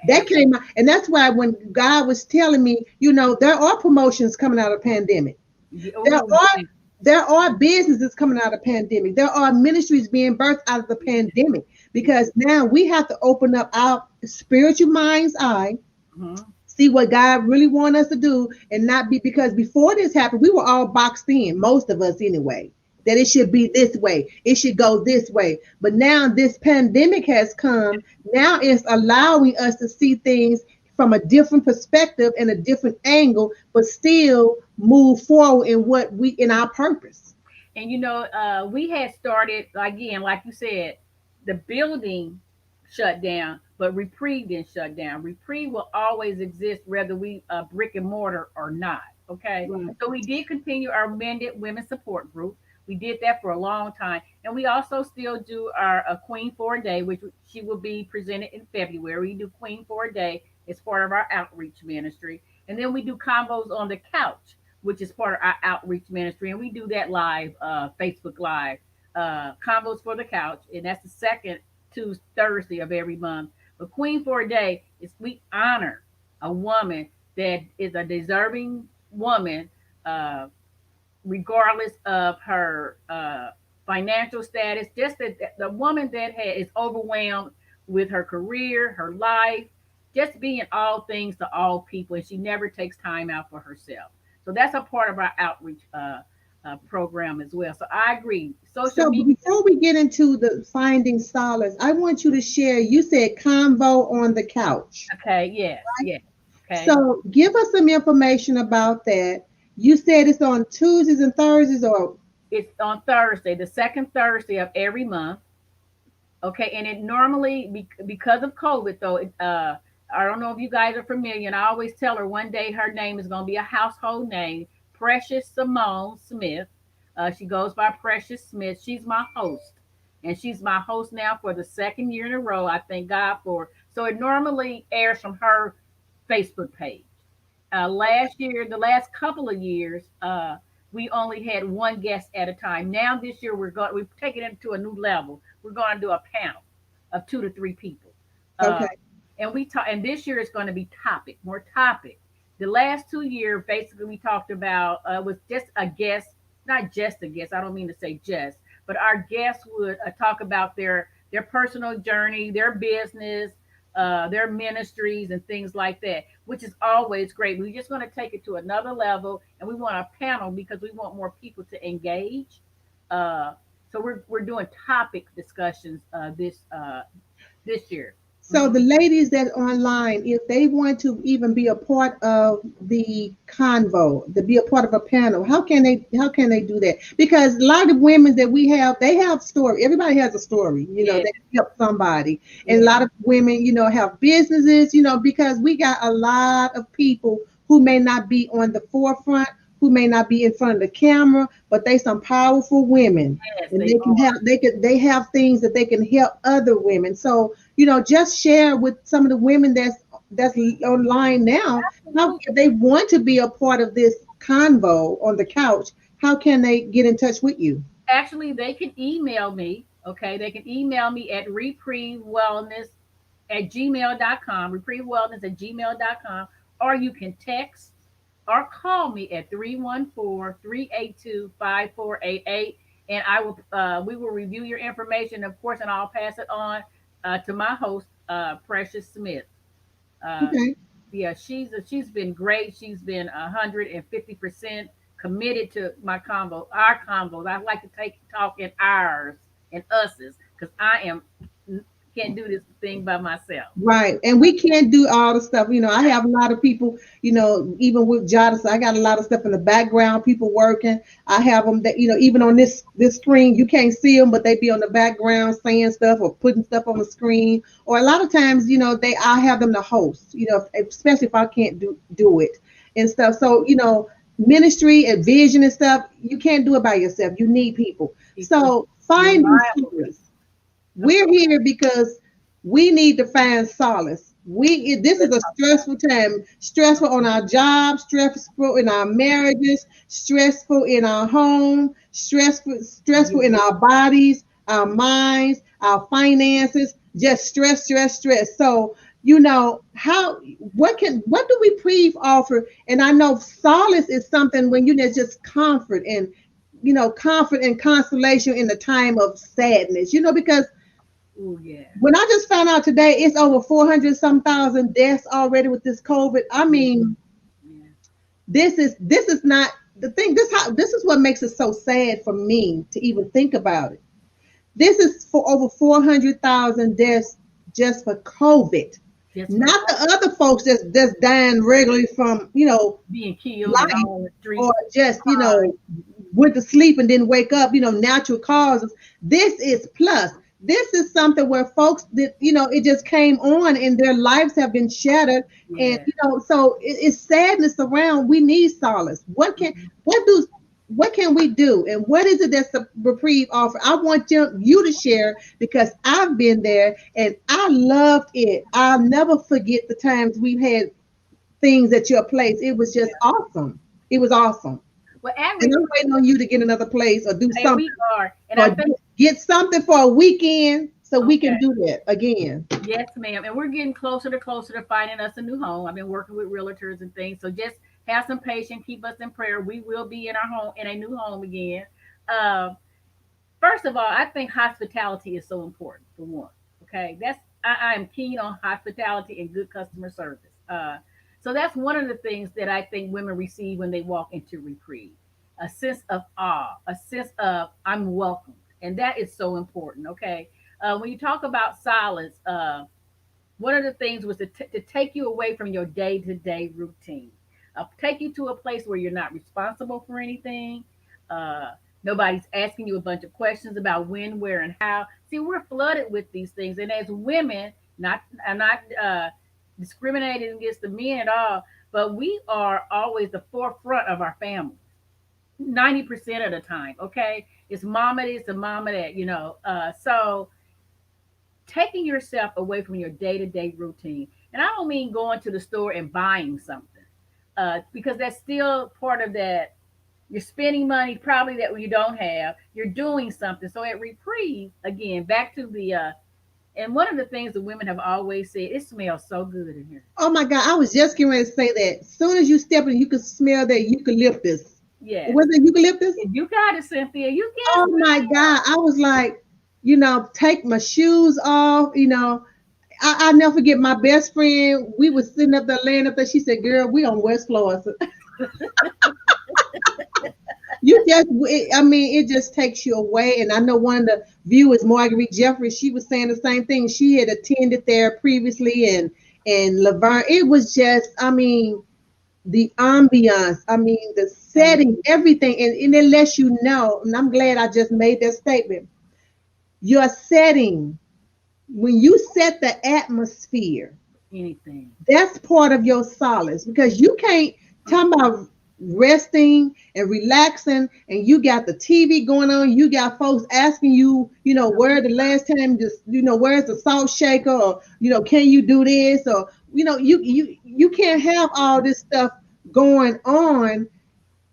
A: That
B: Absolutely.
A: came out. And that's why when God was telling me, there are promotions coming out of the pandemic. There
B: Oh,
A: are
B: yeah.
A: there are businesses coming out of the pandemic. There are ministries being birthed out of the pandemic,
B: Yeah.
A: because now we have to open up our spiritual mind's eye,
B: Mhm.
A: see what God really wants us to do, and not be, because before this happened, we were all boxed in, most of us anyway, that it should be this way, it should go this way. But now this pandemic has come. Now it's allowing us to see things from a different perspective and a different angle, but still move forward in our purpose.
B: And we had started again, like you said, the building shut down, but Reprieve didn't shut down. Reprieve will always exist whether we brick and mortar or not. Okay,
A: Right.
B: so we did continue our amended women support group. We did that for a long time, and we also still do our Queen for a Day, which she will be presented in February. We do Queen for a Day as part of our outreach ministry, and then we do combos on the couch, which is part of our outreach ministry, and we do that live, Facebook Live, combos for the couch, and that's the second Tuesday, Thursday of every month. But Queen for a Day is we honor a woman that is a deserving woman, uh, regardless of her financial status. Just that the woman that is overwhelmed with her career, her life, just being all things to all people, and she never takes time out for herself. So that's a part of our outreach program as well. So I agree. Social
A: So
B: media.
A: before we get into the finding solace, I want you to share. You said convo on the couch.
B: Okay. Yes. Yes. Okay.
A: So give us some information about that. You said it's on Tuesdays and Thursdays, or
B: It's on Thursday, the second Thursday of every month. Okay, and it normally because of COVID though, I don't know if you guys are familiar. And I always tell her one day her name is going to be a household name, Precious Simone Smith. She goes by Precious Smith. She's my host, and she's my host now for the second year in a row. I thank God for. So it normally airs from her Facebook page. Last year, the last couple of years, we only had one guest at a time. Now this year we've taken it to a new level. We're going to do a panel of 2 to 3 people, uh,
A: okay,
B: and we talk. And this year it's going to be more topic. The last 2 years, basically, we talked about was just a guest, not just a guest. I don't mean to say just, but our guests would talk about their personal journey, their business, their ministries, and things like that, which is always great. We're just going to take it to another level, and we want a panel because we want more people to engage. Uh, so we're doing topic discussions this year.
A: so
B: Mhm.
A: the ladies that are online, if they want to even be a part of the convo, to be a part of a panel, how can they do that? Because a lot of women that we have, they have story. Everybody has a story,
B: Yeah,
A: they help somebody. And a
B: yeah,
A: lot of women, have businesses, because we got a lot of people who may not be on the forefront, who may not be in front of the camera, but they some powerful women.
B: yes,
A: And
B: they are.
A: they have things that they can help other women. So just share with some of the women that's online now, how
B: Absolutely.
A: if they want to be a part of this convo on the couch, how can they get in touch with you?
B: Actually, they can email me. Okay, they can email me at reprievewellness@gmail.com, reprievewellness@gmail.com, or you can text or call me at 314-382-5488, and I will we will review your information, of course, and I'll pass it on to my host, Precious Smith. Uh,
A: Okay.
B: yeah, she's been great. She's been 150% committed to my convo, our convos. I like to talk in ours and us's because I am can't do this thing by myself.
A: Right. And we can't do all the stuff. I have a lot of people, even with JADASA, I got a lot of stuff in the background, people working. I have them that, even on this screen, you can't see them, but they be on the background saying stuff or putting stuff on the screen. Or a lot of times, I have them to host, especially if I can't do it and stuff. So, ministry and vision and stuff, you can't do it by yourself. You need people. So find these stories. We're here because we need to find solace. This is a stressful time, stressful on our jobs, stressful in our marriages, stressful in our home, stressful in our bodies, our minds, our finances, just stress, stress, stress. So, what do we Reprieve offer? And I know solace is something when just comfort and comfort and consolation in the time of sadness, because
B: Oh yeah.
A: when I just found out today, it's over 400 some thousand deaths already with this COVID. I mean,
B: Yeah.
A: this is not the thing. This is what makes it so sad for me to even think about it. This is for over 400,000 deaths just for COVID,
B: Just for
A: not the other folks that's dying regularly from
B: being killed and
A: life
B: all the
A: or
B: streets.
A: just went to sleep and didn't wake up, natural causes. This is plus. This is something where folks that it just came on and their lives have been shattered, and
B: Yeah.
A: so it's sadness around. We need solace. What can we do, and what is it that's the Reprieve offer? I want you to share because I've been there and I loved it. I'll never forget the times we've had things at your place. It was just awesome. It was awesome.
B: Well, at
A: And I'm waiting on you to get another place or do
B: and
A: something
B: we are, and
A: or
B: I think
A: get something for a weekend so we can
B: okay.
A: do that again.
B: Yes, ma'am. And we're getting closer to finding us a new home. I've been working with realtors and things. So just have some patience, keep us in prayer. We will be in our home in a new home again. Uh, First of all, I think hospitality is so important for one. Okay. I am keen on hospitality and good customer service. So that's one of the things that I think women receive when they walk into Reprieve. A sense of awe, a sense of I'm welcome. And that is so important. Okay. When you talk about silence, one of the things was to take you away from your day-to-day routine, take you to a place where you're not responsible for anything. uh, Nobody's asking you a bunch of questions about when, where, and how. See, we're flooded with these things, and as women, not I'm not discriminating against the men at all, but we are always the forefront of our family 90% of the time. Okay, it's mama this and mama that, so taking yourself away from your day-to-day routine. And I don't mean going to the store and buying something, because that's still part of that. You're spending money probably that you don't have. You're doing something. So at Reprieve, again, back to the and one of the things that women have always said, it smells so good in here.
A: Oh my God, I was just getting ready to say that. As soon as you step in, you can smell that eucalyptus.
B: Yes.
A: Was it eucalyptus?
B: You got it, Cynthia. You
A: Oh
B: can
A: my God. I was like, take my shoes off. I never forget my best friend. We was sitting up there, laying up there. She said, "Girl, we on West Florida." I mean, it just takes you away. And I know one of the viewers, Marguerite Jeffrey, she was saying the same thing. She had attended there previously, and Laverne. It was just, I mean, the ambiance, I mean, the
B: smell
A: setting, everything, and it lets you know. And I'm glad I just made that statement. Your setting, when you set the atmosphere,
B: anything.
A: that's part of your solace because you can't talk about resting and relaxing and you got the TV going on, you got folks asking you, where the last time just, where's the salt shaker or, can you do this or, you can't have all this stuff going on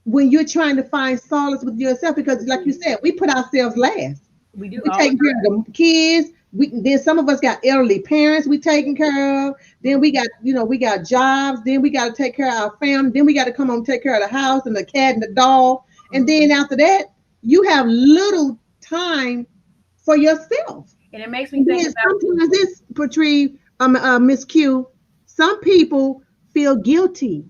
A: when you're trying to find solace with yourself because like you said, we put ourselves last.
B: We do
A: We
B: all the
A: taking care of the kids. We then some of us got elderly parents we taking care of. Then we got, we got jobs. Then we got to take care of our family. Then we got to come home and take care of the house and the cat and the dog. And
B: time.
A: then after that, you have little time for yourself.
B: And it makes me
A: And
B: think
A: then
B: about
A: sometimes this, Patrice, Miss Q, some people feel guilty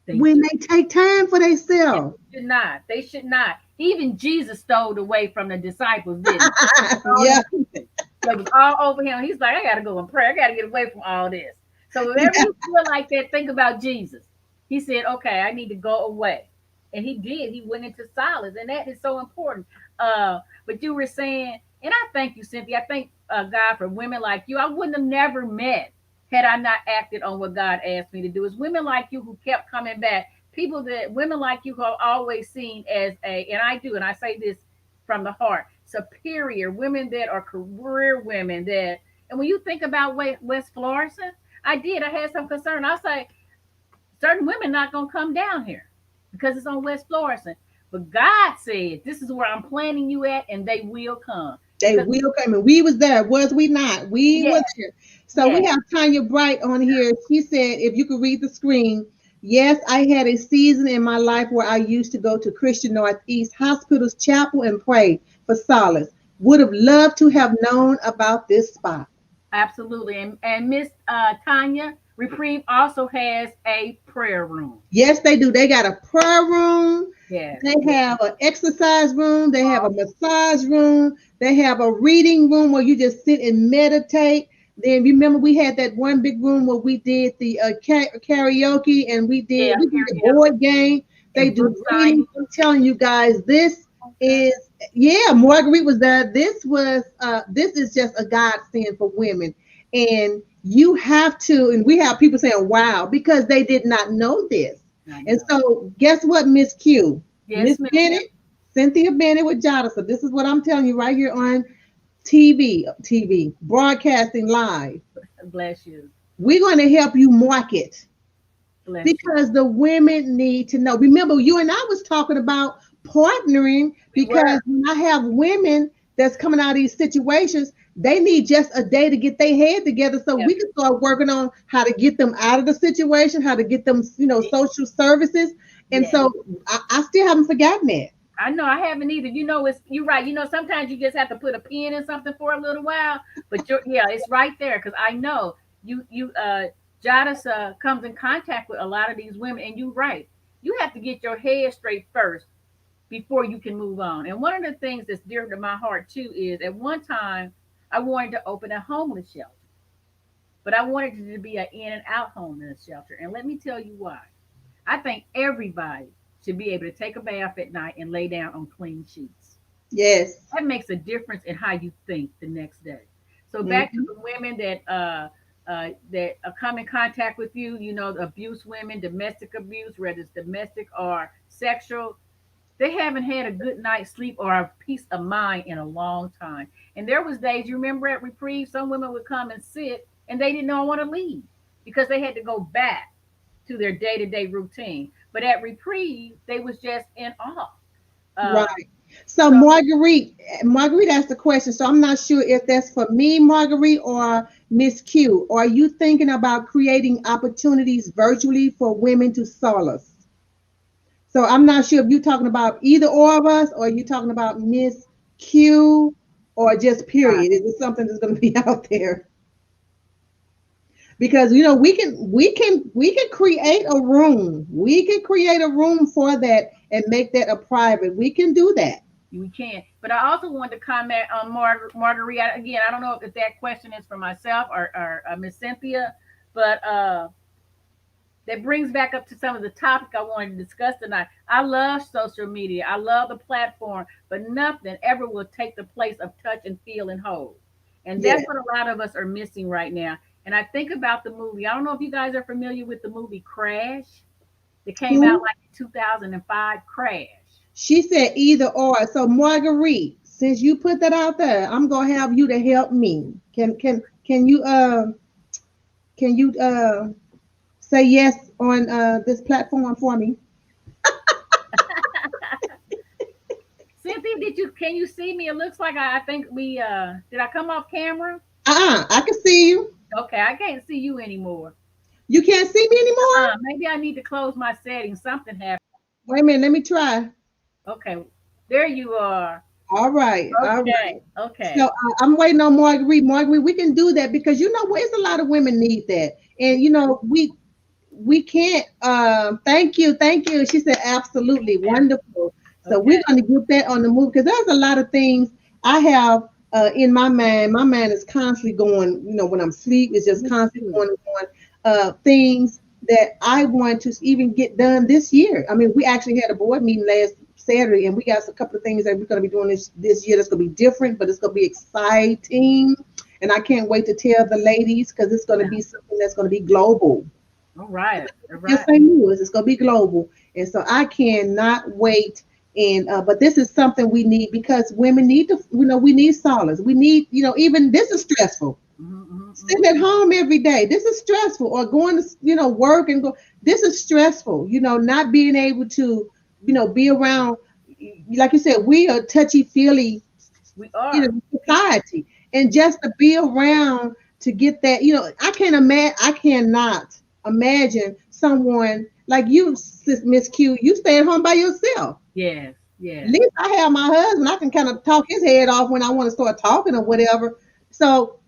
B: they
A: when
B: do.
A: they take time for
B: And
A: themselves.
B: they should not. They should not. Even Jesus stole away from the disciples, didn't he? All
A: Yeah.
B: these people that was all over him. He's like, I got to go and pray. I got to get away from all this. So whenever
A: Yeah.
B: you feel like that, think about Jesus. He said, okay, I need to go away. And he did. He went into silence. And that is so important. But you were saying, and I thank you, Cynthia. I thank God for women like you. I wouldn't have never met had I not acted on what God asked me to do. It's women like you who kept coming back. People that women like you who are always seen as and I do, and I say this from the heart, superior women that are career women that, and when you think about West Florissant, I had some concern. I was like, certain women not gonna come down here because it's on West Florissant. But God said, this is where I'm planning you at, and they will come.
A: They
B: Because
A: will come. And we was there, was we not? We
B: yeah,
A: was there. So
B: yeah,
A: we have Tanya Bright on here. She said, if you could read the screen, yes, I had a season in my life where I used to go to Christian Northeast Hospital's chapel and pray for solace. Would have loved to have known about this spot.
B: absolutely. And Miss Tanya Reprieve also has a prayer room.
A: Yes, they do. They got a prayer room.
B: Yes,
A: They
B: yes.
A: have an exercise room. They have a
B: Awesome.
A: massage room. They have a reading room where you just sit and meditate. Then remember we had that one big room where we did the karaoke and
B: Yeah,
A: we did the
B: karaoke
A: board game. They
B: and book
A: do
B: signing.
A: reading. I'm telling you guys, this
B: Okay.
A: is yeah. Marguerite was there. This is just a godsend for women, and you have to. And we have people saying wow because they did not know this.
B: I
A: And
B: know.
A: so, guess what, Miss Q?
B: Yes,
A: Miss
B: ma'am.
A: Bennett, Cynthia Bennett with JADASA. This is what I'm telling you right here on TV, broadcasting live.
B: Bless you.
A: We're going to help you market
B: Bless you.
A: because the women need to know. Remember, you and I was talking about partnering
B: We
A: because
B: were.
A: when I have women that's coming out of these situations, they need just a day to get their head together so
B: Yep.
A: we can start working on how to get them out of the situation, how to get them, social services. And
B: Yes.
A: so I still haven't forgotten that.
B: I know I haven't either. It's you're right. Sometimes you just have to put a pin in something for a little while, but yeah, it's right there because I know you Jadis comes in contact with a lot of these women, and you're right. You have to get your head straight first before you can move on. And one of the things that's dear to my heart too is at one time I wanted to open a homeless shelter, but I wanted it to be an in and out homeless shelter. And let me tell you why. I think everybody should be able to take a bath at night and lay down on clean sheets.
A: Yes.
B: That makes a difference in how you think the next day. So back to
A: Mhm.
B: the women that come in contact with you, abuse women, domestic abuse, whether it's domestic or sexual, they haven't had a good night's sleep or a peace of mind in a long time. And there was days, you remember at Reprieve, some women would come and sit and they did not want to leave because they had to go back to their day-to-day routine. But at Reprieve, they was just in awe. Uh,
A: Right. So
B: so
A: Marguerite asked the question. So I'm not sure if that's for me, Marguerite, or Miss Q. Are you thinking about creating opportunities virtually for women to solace? So I'm not sure if you're talking about either or of us, or you talking about Miss Q, or just period. Is it something that's going to be out there? Because we can create a room. We can create a room for that and make that a private. We can do that.
B: we can. But I also want to comment on Marguerite. Again, I don't know if that question is for myself or Miss Cynthia, but that brings back up to some of the topic I wanted to discuss tonight. I love social media. I love the platform, but nothing ever will take the place of touch and feel and hold. And
A: Yeah.
B: that's what a lot of us are missing right now. And I think about the movie. I don't know if you guys are familiar with the movie Crash that came out
A: Who?
B: like in 2005. Crash.
A: She said either or. So Marguerite, since you put that out there, I'm gonna have you to help me. Can you say yes on this platform for me?
B: Cynthia, see. Did you? Can you see me? It looks like I think we. Did I come off camera?
A: I can see you.
B: Okay, I can't see you anymore.
A: You can't see me anymore?
B: Maybe I need to close my settings. Something happened.
A: Wait a minute, let me try.
B: Okay, there you are.
A: All right, all right.
B: Okay, okay.
A: So I'm waiting on Marguerite. Marguerite, we can do that because you know what? It's a lot of women need that, and you know we can't. Thank you, thank you. She said absolutely wonderful. So
B: Okay.
A: we're going to get that on the move because there's a lot of things I have in my mind. My mind is constantly going. You know, when I'm asleep, it's just
B: Me
A: constantly
B: too.
A: going on. Things that I want to even get done this year. I mean, we actually had a board meeting last Saturday, and we got a couple of things that we're going to be doing this year that's going to be different, but it's going to be exciting. And I can't wait to tell the ladies because it's going to
B: Yeah.
A: be something that's going to be global.
B: All right. All
A: Just
B: right.
A: St. Louis, it's going to be global. And so I cannot wait. And but this is something we need because women need to, you know, we need solace. We need, you know, even this is stressful.
B: Mm-hmm.
A: Sitting at home every day, this is stressful. Or going to, you know, work and go, this is stressful. You know, not being able to, you know, be around, like you said, we are touchy feely,
B: We
A: you
B: are.
A: know, society, and just to be around to get that, you know, I can't imagine, I cannot imagine someone like you, Miss Q. You stay at home by yourself.
B: Yes.
A: At
B: Yes.
A: least I have my husband. I can kind of talk his head off when I want to start talking or whatever. So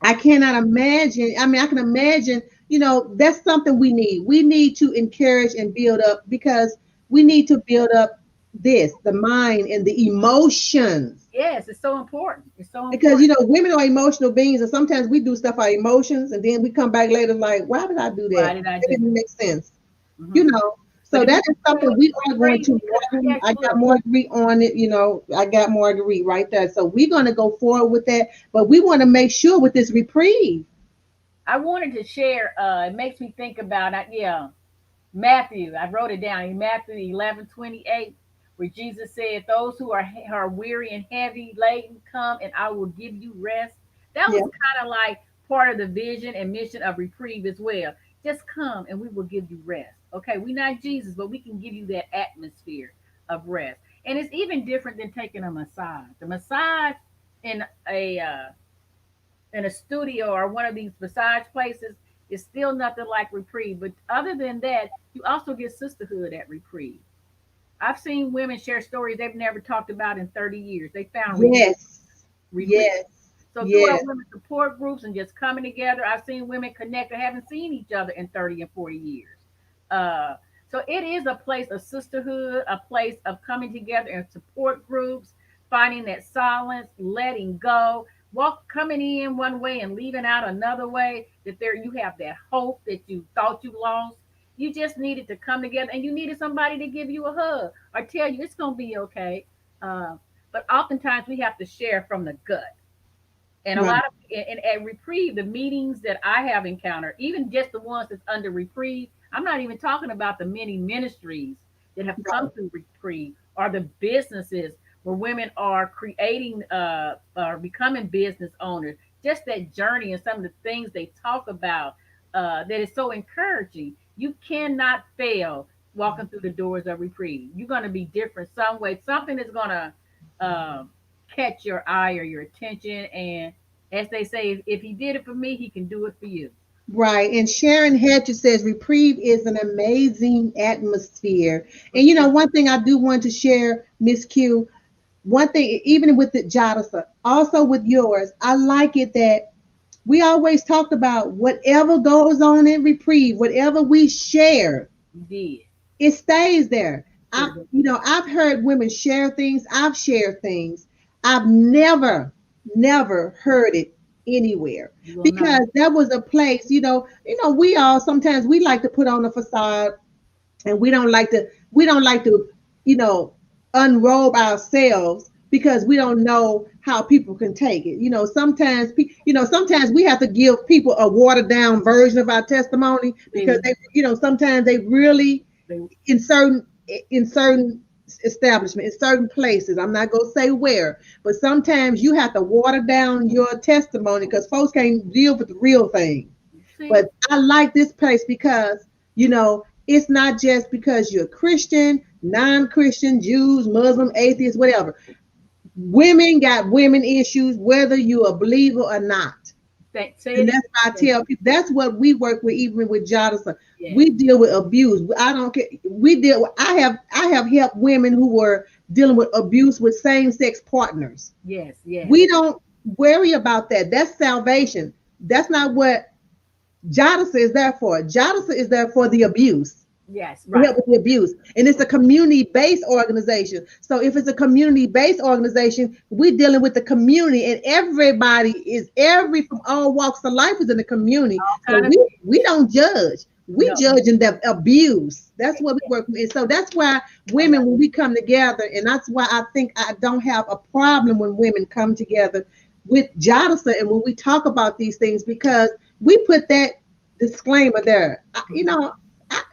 A: I cannot imagine. I mean, I can imagine, you know, that's something we need. We need to encourage and build up because we need to build up this, the mind and the emotions.
B: Yes. It's so important. It's so
A: Because, you
B: important.
A: know, women are emotional beings, and sometimes we do stuff our emotions, and then we come back later like, why did I do
B: Why
A: that?
B: did I
A: It
B: do
A: didn't
B: that?
A: make sense, you
B: Hmm.
A: know.
B: But
A: So
B: if we
A: that is something
B: support
A: we are going
B: free,
A: to.
B: we could
A: I
B: actually
A: got
B: afford.
A: Marguerite on it, you know. I got Marguerite right there. So we're going to go forward with that, but we want to make sure with this reprieve.
B: I wanted to share. It makes me think about. Yeah, Matthew. I wrote it down in Matthew 11:28, where Jesus said, "Those who are weary and heavy laden, come, and I will give you rest." That
A: Yeah,
B: was kind of like part of the vision and mission of Reprieve as well. Just come, and we will give you rest. Okay, we're not Jesus, but we can give you that atmosphere of rest. And it's even different than taking a massage. The massage in a studio or one of these massage places is still nothing like Reprieve. But other than that, you also get sisterhood at Reprieve. I've seen women share stories they've never talked about in 30 years. They found
A: yes,
B: relief.
A: yes,
B: So through our
A: yes.
B: women support groups and just coming together, I've seen women connect that haven't seen each other in 30 and 40 years. Uh, so it is a place of sisterhood, a place of coming together in support groups, finding that silence, letting go, walk coming in one way and leaving out another way. That there you have that hope that you thought you lost. You just needed to come together, and you needed somebody to give you a hug or tell you it's gonna be okay. Uh, but oftentimes we have to share from the gut, and a
A: Right.
B: lot of and at Reprieve, the meetings that I have encountered, even just the ones that's under Reprieve, I'm not even talking about the many ministries that have come
A: Right.
B: through Reprieve or the businesses where women are creating or becoming business owners. Just that journey and some of the things they talk about that is so encouraging. You cannot fail walking through the doors of Reprieve. You're going to be different some way. Something is going to catch your eye or your attention. And as they say, if he did it for me, he can do it for you.
A: Right. And Sharon Hedges says Reprieve is an amazing atmosphere.
B: For
A: And you know,
B: sure.
A: one thing I do want to share, Miss Q, one thing, even with the JADASA, also with yours, I like it that we always talk about whatever goes on in Reprieve, whatever we share,
B: You did.
A: it stays there.
B: Put
A: I,
B: it in.
A: you know, I've heard women share things. I've shared things. I've never heard it anywhere
B: You will know.
A: because that was a place. We all sometimes we like to put on a facade, and we don't like to, you know, unrobe ourselves because we don't know how people can take it. Sometimes we have to give people a watered down version of our testimony because
B: They,
A: sometimes they really
B: they,
A: in certain establishment, in certain places. I'm not gonna say where, but sometimes you have to water down your testimony because folks can't deal with the real thing.
B: see,
A: But I like this place because you know It's not just because you're Christian, non-Christian, Jews, Muslim, atheists, whatever. Women got women issues, whether you're a believer or not. And that's why I tell people that's what we work with, even with JADASA.
B: Yes.
A: We deal with abuse. I don't care. We deal with, I have helped women who were dealing with abuse with same-sex partners.
B: Yes, yes.
A: We don't worry about that. That's salvation. That's not what JADASA is there for. JADASA is there for the abuse.
B: Yes, right.
A: Help with the abuse. And it's a community-based organization. So if it's a community-based organization, we're dealing with the community, and everybody is from all walks of life is in the community. So we don't judge. We judge in the abuse. That's what we work with. And so that's why women, when we come together, and that's why I think I don't have a problem when women come together with JADASA and when we talk about these things, because we put that disclaimer there.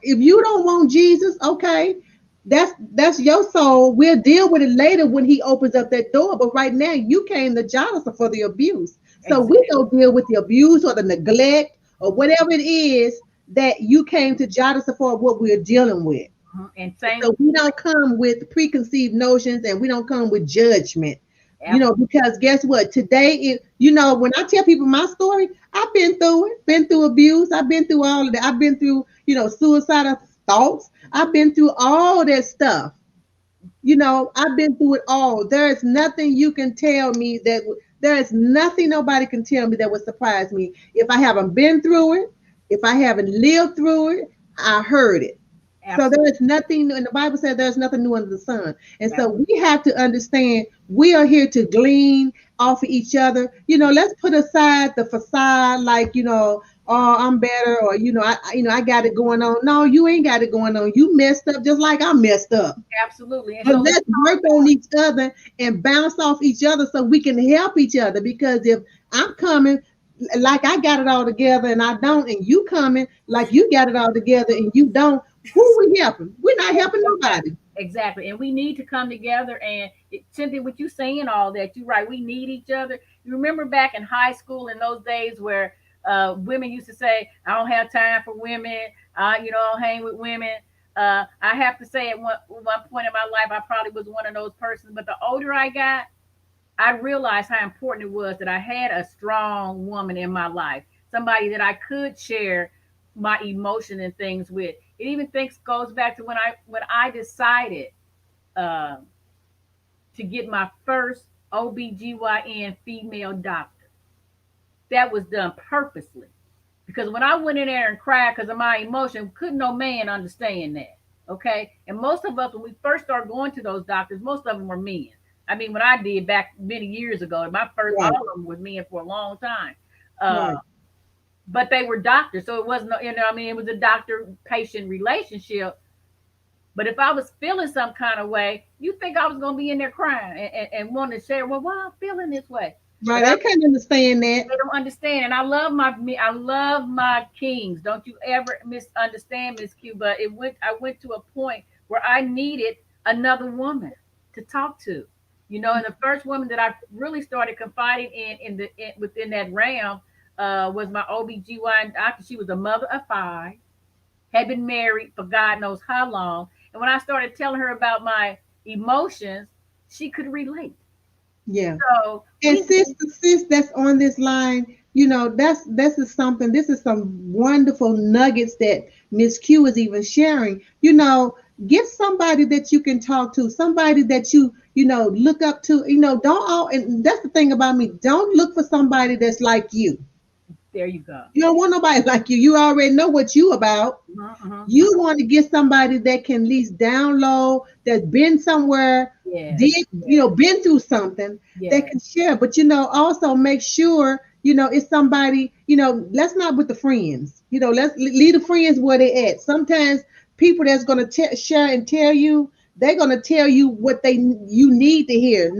A: If you don't want Jesus, okay, that's your soul. We'll deal with it later when he opens up that door. But right now, you came to JADASA for the abuse. So we don't deal with the abuse or the neglect or whatever it is that you came to JADASA for, what we're dealing with.
B: And
A: so we don't come with preconceived notions, and we don't come with judgment. Because guess what? Today, when I tell people my story, I've been through it, been through abuse. I've been through all of that. I've been through, suicidal thoughts. I've been through all that stuff. I've been through it all. There is nothing you can tell me there is nothing nobody can tell me that would surprise me. If I haven't been through it, if I haven't lived through it, I heard it. Absolutely. So there is nothing, and the Bible says there's nothing new under the sun. And so we have to understand we are here to glean off of each other. Let's put aside the facade, like, oh, I'm better, or I got it going on. No, you ain't got it going on. You messed up just like I messed up.
B: Absolutely.
A: But let's work on each other and bounce off each other so we can help each other. Because if I'm coming like I got it all together and I don't, and you coming like you got it all together and you don't, who are we helping? We're not helping nobody.
B: Exactly. And we need to come together. And Cynthia, with you saying all that, you're right. We need each other. You remember back in high school in those days where women used to say, I don't have time for women. I don't hang with women. I have to say at one point in my life, I probably was one of those persons. But the older I got, I realized how important it was that I had a strong woman in my life, somebody that I could share my emotion and things with. It even goes back to when I decided to get my first OBGYN female doctor. That was done purposely, because when I went in there and cried because of my emotion, couldn't no man understand that. Okay. And most of us, when we first started going to those doctors, most of them were men. I mean, when I did back many years ago, my first, all of them was men for a long time. But they were doctors. So it wasn't, it was a doctor-patient relationship. But if I was feeling some kind of way, you think I was going to be in there crying and wanting to share, well, why I'm feeling this way?
A: Right, I can't understand that.
B: They don't understand. And I love my kings. Don't you ever misunderstand, Miss Q. But I went to a point where I needed another woman to talk to. And the first woman that I really started confiding in within that realm was my OBGYN doctor. She was a mother of 5, had been married for God knows how long. And when I started telling her about my emotions, she could relate.
A: Yeah. So, and sis that's on this line, this is some wonderful nuggets that Miss Q is even sharing. Get somebody that you can talk to, somebody that you look up to. And that's the thing about me. Don't look for somebody that's like you.
B: There you go.
A: You don't want nobody like you. You already know what you about. You want to get somebody that can at least download, that's been somewhere, been through something, that can share. But also make sure it's somebody. Let's not with the friends. Let's leave the friends where they at. Sometimes people that's gonna share and tell you, they're gonna tell you what you need to hear.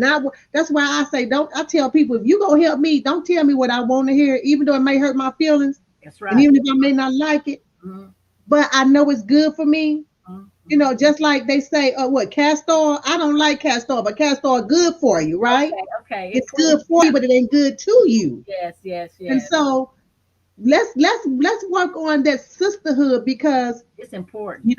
A: That's why I say I tell people, if you gonna help me, don't tell me what I want to hear, even though it may hurt my feelings.
B: That's right.
A: And even if I may not like it, but I know it's good for me. Just like they say, castor oil. I don't like castor oil, but castor oil good for you, right?
B: Okay.
A: It's good for you, but it ain't good to you.
B: Yes.
A: And so let's work on that sisterhood, because
B: It's important.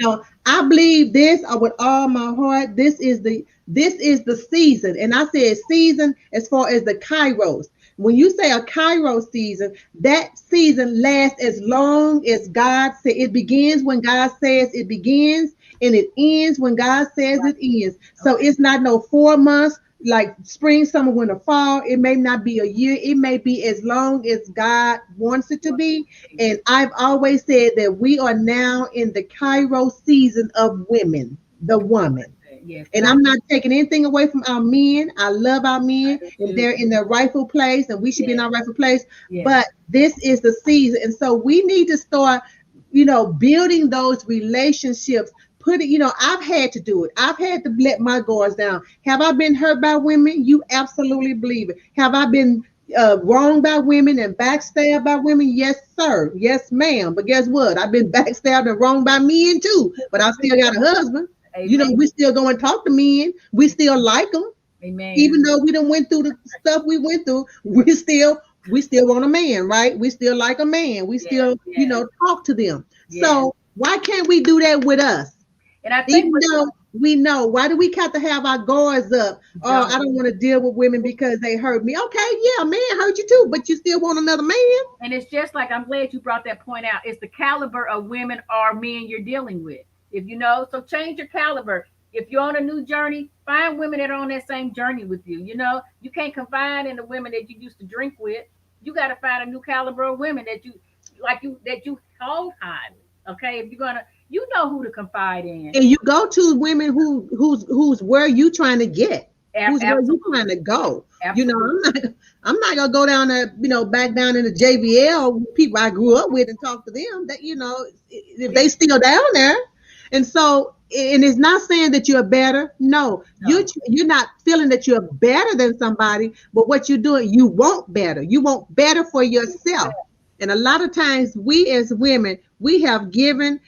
A: I believe this with all my heart. This is the season, and I said season as far as the Kairos. When you say a Kairos season, that season lasts as long as God said. It begins when God says it begins, and it ends when God says
B: Right.
A: it ends. So
B: Okay.
A: it's not no 4 months like spring, summer, winter, fall. It may not be a year. It may be as long as God wants it to be. And I've always said that we are now in the Kairos season of women, the woman.
B: Yes, and
A: And
B: I
A: I'm not taking anything away from our men. I love our men,
B: do
A: and
B: too.
A: they're in their rightful place, and we should be in
B: Yes,
A: our rightful place.
B: yes,
A: But this is the season. And so we need to start, building those relationships. I've had to do it. I've had to let my guards down. Have I been hurt by women? You absolutely believe it. Have I been wronged by women and backstabbed by women? Yes, sir. Yes, ma'am. But guess what? I've been backstabbed and wronged by men too. But I still got a husband.
B: amen,
A: We still go and talk to men. We still like them,
B: amen.
A: even though we done went through the stuff we went through. We still want a man, right? We still like a man. We
B: Yes,
A: still,
B: yes,
A: talk to them.
B: yes.
A: So why can't we do that with us?
B: And I think
A: Even
B: what
A: though we know, why do we have to have our guards up? Oh,
B: don't,
A: I don't want to deal with women because they hurt me. Okay, yeah, a man hurt you too, but you still want another man.
B: and it's just like I'm glad you brought that point out. It's the caliber of women or men you're dealing with. If you know, so change your caliber. If you're on a new journey, find women that are on that same journey with you. You can't confide in the women that you used to drink with. You got to find a new caliber of women that you hold highly. Okay, if you're gonna, you know who to confide in.
A: And you go to women who's where you trying to get, who's where you trying
B: Absolutely,
A: to go.
B: absolutely.
A: I'm not gonna go down there, back down in the JVL with people I grew up with and talk to them. That if
B: Yeah,
A: they still down there. And so, and it's not saying that you're better. No,
B: no,
A: you're not feeling that you're better than somebody, but what you're doing, you want better. You want better for yourself. And a lot of times, we as women, we have depleted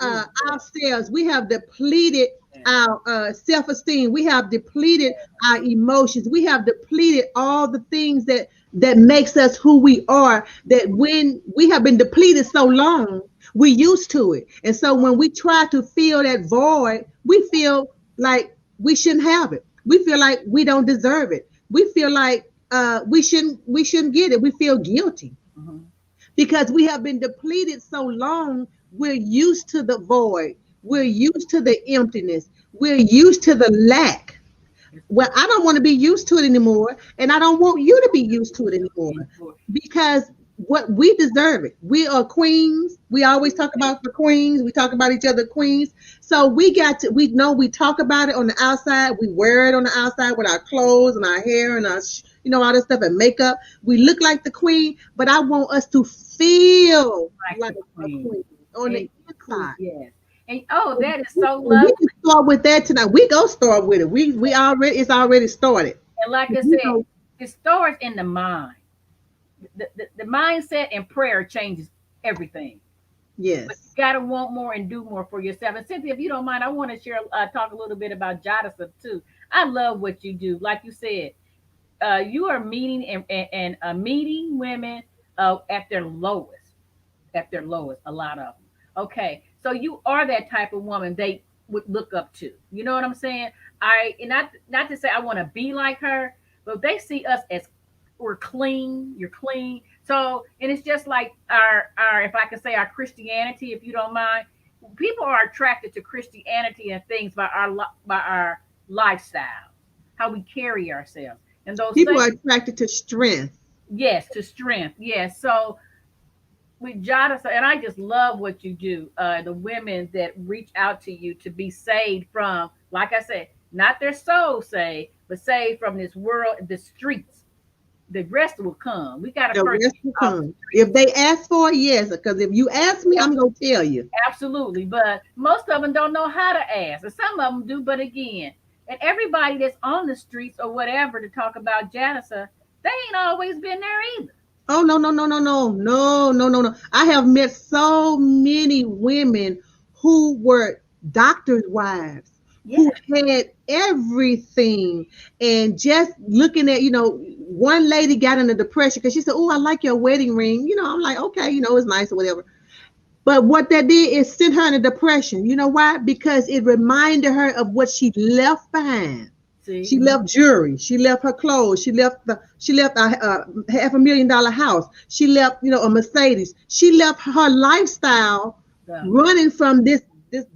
B: ooh,
A: ourselves. We have depleted
B: yeah,
A: our self-esteem. We have depleted our emotions. We have depleted all the things that makes us who we are. That when we have been depleted so long, we used to it. And so when we try to fill that void, we feel like we shouldn't have it. We feel like we don't deserve it. We feel like we shouldn't get it. We feel guilty
B: mhm.
A: because we have been depleted so long. We're used to the void. We're used to the emptiness. We're used to the lack. Well, I don't want to be used to it anymore, and I don't want you to be used to it anymore, because what we deserve it. We are queens. We always talk about the queens. We talk about each other queens. So we know we talk about it on the outside. We wear it on the outside with our clothes and our hair and our, all this stuff and makeup. We look like the queen, but I want us to feel
B: Like
A: like
B: the
A: a
B: queen.
A: queen on
B: And
A: the inside.
B: yes. And oh, that is so
A: We
B: lovely.
A: can start with that tonight. We go start with it. It's already started.
B: And like I
A: You
B: said,
A: know,
B: it starts in the mind. The mindset and prayer changes everything. But you
A: yes.
B: got to want more and do more for yourself. And Cynthia, if you don't mind, I want to talk a little bit about JADASA too. I love what you do. Like you said, you are meeting and meeting women at their lowest, a lot of them. Okay, so you are that type of woman they would look up to. You know what I'm saying? Not to say I want to be like her, but they see us as we're clean. You're clean. So, and it's just like our if I can say our Christianity, if you don't mind, people are attracted to Christianity and things by our lifestyle, how we carry ourselves, and those
A: People
B: things.
A: are attracted to strength.
B: Yes, to strength. Yes, so with Jadasa, and I just love what you do. The women that reach out to you to be saved from, like I said, not their soul saved, but saved from this world, the streets. The rest will come. We got to
A: The
B: first
A: rest
B: get
A: will
B: off the
A: come. If
B: streets.
A: they ask for it, yes. Because if you ask me, I'm gonna tell you.
B: Absolutely, but most of them don't know how to ask, and some of them do. But again, and everybody that's on the streets or whatever to talk about Jadasa, they ain't always been there either.
A: Oh no, no, no, no, no, no, no, no, no. I have met so many women who were doctors' wives, who
B: Yes.
A: had everything. And just looking at, one lady got in a depression because she said, "Oh, I like your wedding ring." I'm like, okay, it's nice or whatever. But what that did is send her in a depression. You know why? Because it reminded her of what she left behind.
B: See.
A: She left jewelry. She left her clothes. She left a $500,000 house. She left, a Mercedes. She left her lifestyle
B: So,
A: running from this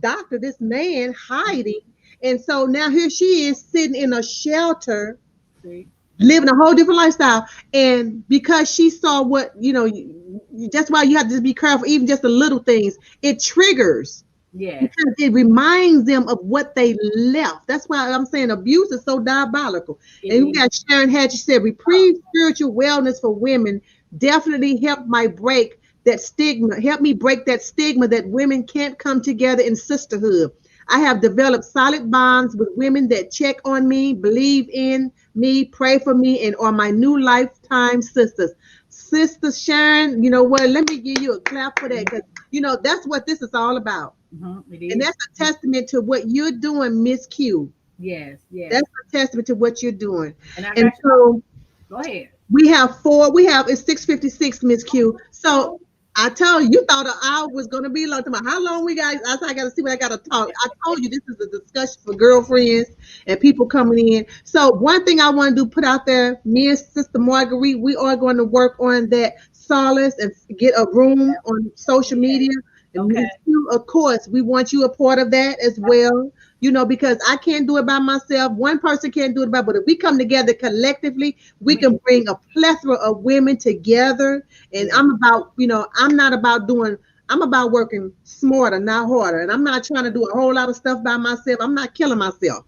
A: doctor, this man hiding. And so now here she is sitting in a shelter,
B: see.
A: living a whole different lifestyle. And because she saw what, that's why you have to be careful, even just the little things. It triggers
B: Yes,
A: because it reminds them of what they left. That's why I'm saying abuse is so diabolical.
B: it
A: And we
B: is.
A: got Sharon Hatch, she said, reprieve spiritual wellness for women definitely help me break that stigma that women can't come together in sisterhood. I have developed solid bonds with women that check on me, believe in me, pray for me, and are my new lifetime sisters. Sister Sharon, you know what? Let me give you a clap for that because that's what this is all about.
B: It
A: And
B: is.
A: that's a testament to what you're doing, Miss Q.
B: Yes, yes.
A: That's a testament to what you're doing.
B: And I
A: And
B: got you.
A: so
B: Go ahead.
A: it's 6:56, Miss Q. So I told you, you thought an hour was gonna be long. Tomorrow. How long we got? I said I gotta see what I gotta talk. I told you this is a discussion for girlfriends and people coming in. So one thing I want to do, put out there, me and Sister Marguerite, we are going to work on that Solace and get a room on social media. And
B: Okay.
A: Miss Q, of course, we want you a part of that as well. Because I can't do it by myself. One person can't do it by, but if we come together collectively, we
B: We,
A: can bring a plethora of women together. And
B: yeah,
A: I'm about working smarter, not harder. And I'm not trying to do a whole lot of stuff by myself. I'm not killing myself.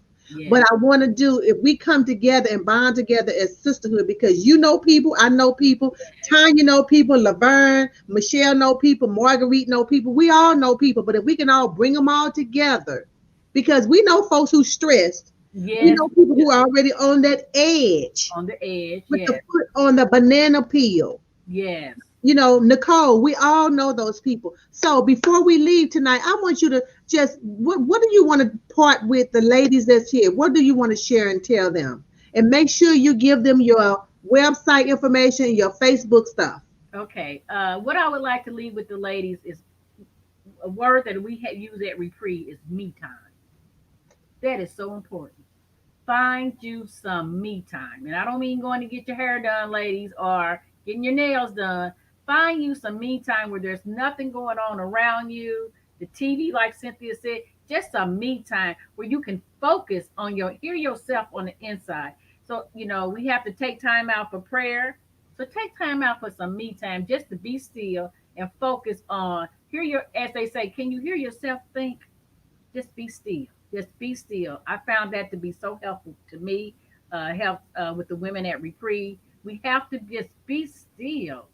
A: But
B: yeah,
A: I want to do, if we come together and bond together as sisterhood, because people, I know people, Tanya know people, Laverne, Michelle know people, Marguerite know people, we all know people. But if we can all bring them all together, because we know folks who stressed, we
B: yes,
A: know people who are already on that edge
B: on the edge.
A: with the
B: Yes,
A: foot on the banana peel.
B: yes.
A: Nicole, we all know those people. So before we leave tonight, I want you to just, what do you want to part with the ladies that's here? What do you want to share and tell them? And make sure you give them your website information, your Facebook stuff.
B: Okay. What I would like to leave with the ladies is a word that we use at Reprieve is me time. That is so important. Find you some me time. And I don't mean going to get your hair done, ladies, or getting your nails done. Find you some me time where there's nothing going on around you. The TV, like Cynthia said, just some me time where you can focus on hear yourself on the inside. So, we have to take time out for prayer. So take time out for some me time just to be still and focus on as they say, can you hear yourself think? Just be still. Just be still. I found that to be so helpful to me, help with the women at Reprieve. We have to just be still.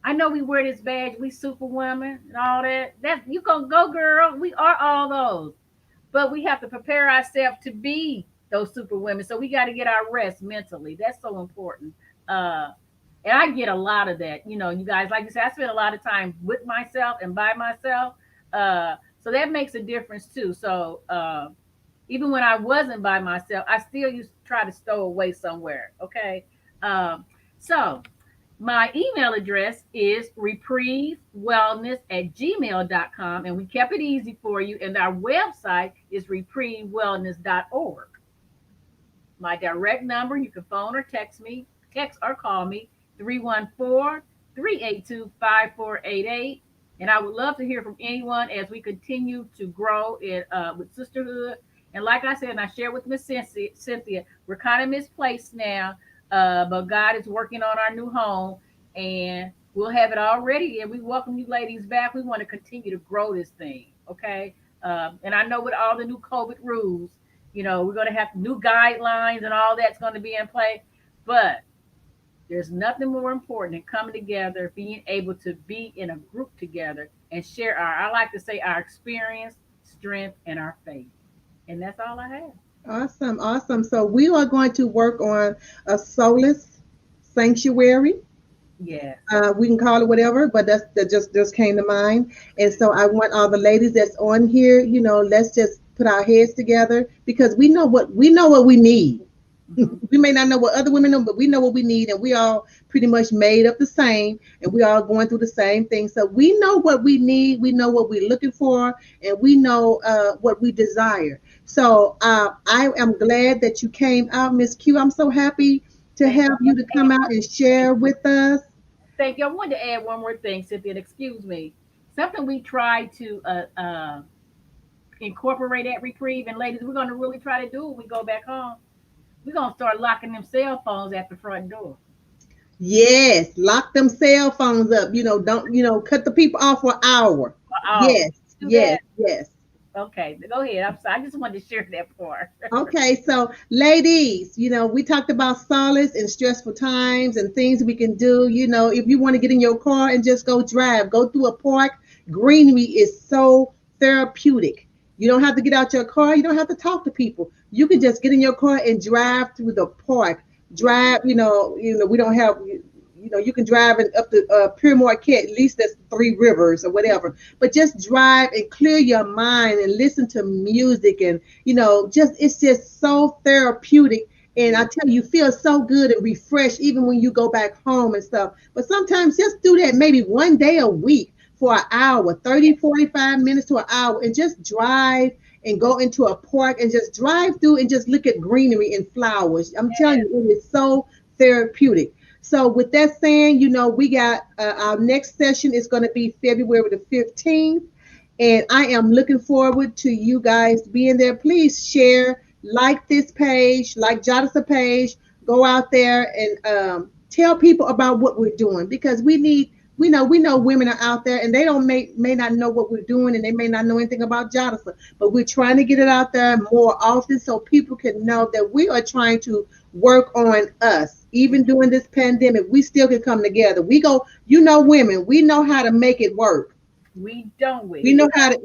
B: I know we wear this badge, we superwoman and all that. That you gonna go, girl. We are all those, but we have to prepare ourselves to be those superwomen. So we got to get our rest mentally. That's so important. Uh, and I get a lot of that. You guys, like you said, I spend a lot of time with myself and by myself. So that makes a difference too. So even when I wasn't by myself, I still used to try to stow away somewhere. Okay. Um, so my email address is reprievewellness@gmail.com. And we kept it easy for you. And our website is reprievewellness.org. My direct number, you can phone or text or call me, 314-382-5488. And I would love to hear from anyone as we continue to grow with sisterhood. And like I said, and I shared with Miss Cynthia, we're kind of misplaced now, but God is working on our new home, and we'll have it all ready. And we welcome you ladies back. We want to continue to grow this thing, okay? And I know with all the new COVID rules, we're going to have new guidelines and all that's going to be in play. But there's nothing more important than coming together, being able to be in a group together and share I like to say, our experience, strength, and our faith. And that's all I have.
A: Awesome, awesome. So we are going to work on a Solace sanctuary.
B: Yeah.
A: We can call it whatever, but that just came to mind. And so I want all the ladies that's on here, let's just put our heads together because we know what we need.
B: Hmm.
A: We may not know what other women know, but we know what we need, and we all pretty much made up the same, and we all going through the same thing. So we know what we need, we know what we're looking for, and we know what we desire. So I am glad that you came out, Miss Q. I'm so happy to
B: Thank
A: have
B: you.
A: you to come out and share with us.
B: Thank you. I wanted to add one more thing, Cynthia. Excuse me. Something we try to incorporate at Reprieve, and ladies, we're going to really try to do when we go back home. We're going to start locking them cell phones at the front door.
A: Yes, lock them cell phones up. Don't cut the people off for an hour.
B: Oh,
A: Yes,
B: do
A: yes,
B: that.
A: yes.
B: Okay, go ahead. I'm sorry. I just wanted to share that part.
A: Okay, so ladies, we talked about solace and stressful times and things we can do. If you want to get in your car and just go drive, go through a park. Greenery is so therapeutic. You don't have to get out your car. You don't have to talk to people. You can just get in your car and drive through the park. Drive, we don't have, you can drive up the Pure Marquette. At least that's Three Rivers or whatever. But just drive and clear your mind and listen to music and just it's just so therapeutic. And I tell you, you feel so good and refreshed even when you go back home and stuff. But sometimes just do that maybe one day a week for an hour, 30, 45 minutes to an hour, and just drive and go into a park and just drive through and just look at greenery and flowers. I'm telling
B: Yes.
A: you, it is so therapeutic. So with that saying, we got our next session is going to be February the 15th. And I am looking forward to you guys being there. Please share, like this page, like JADASA page. Go out there and tell people about what we're doing because we know women are out there and they don't may not know what we're doing and they may not know anything about JADASA, but we're trying to get it out there more often so people can know that we are trying to work on us. Even during this pandemic, we still can come together. Women, we know how to make it work.
B: We don't
A: We
B: we.
A: know how to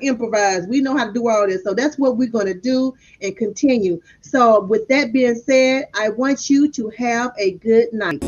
A: improvise. We know how to do all this. So that's what we're going to do and continue. So with that being said, I want you to have a good night.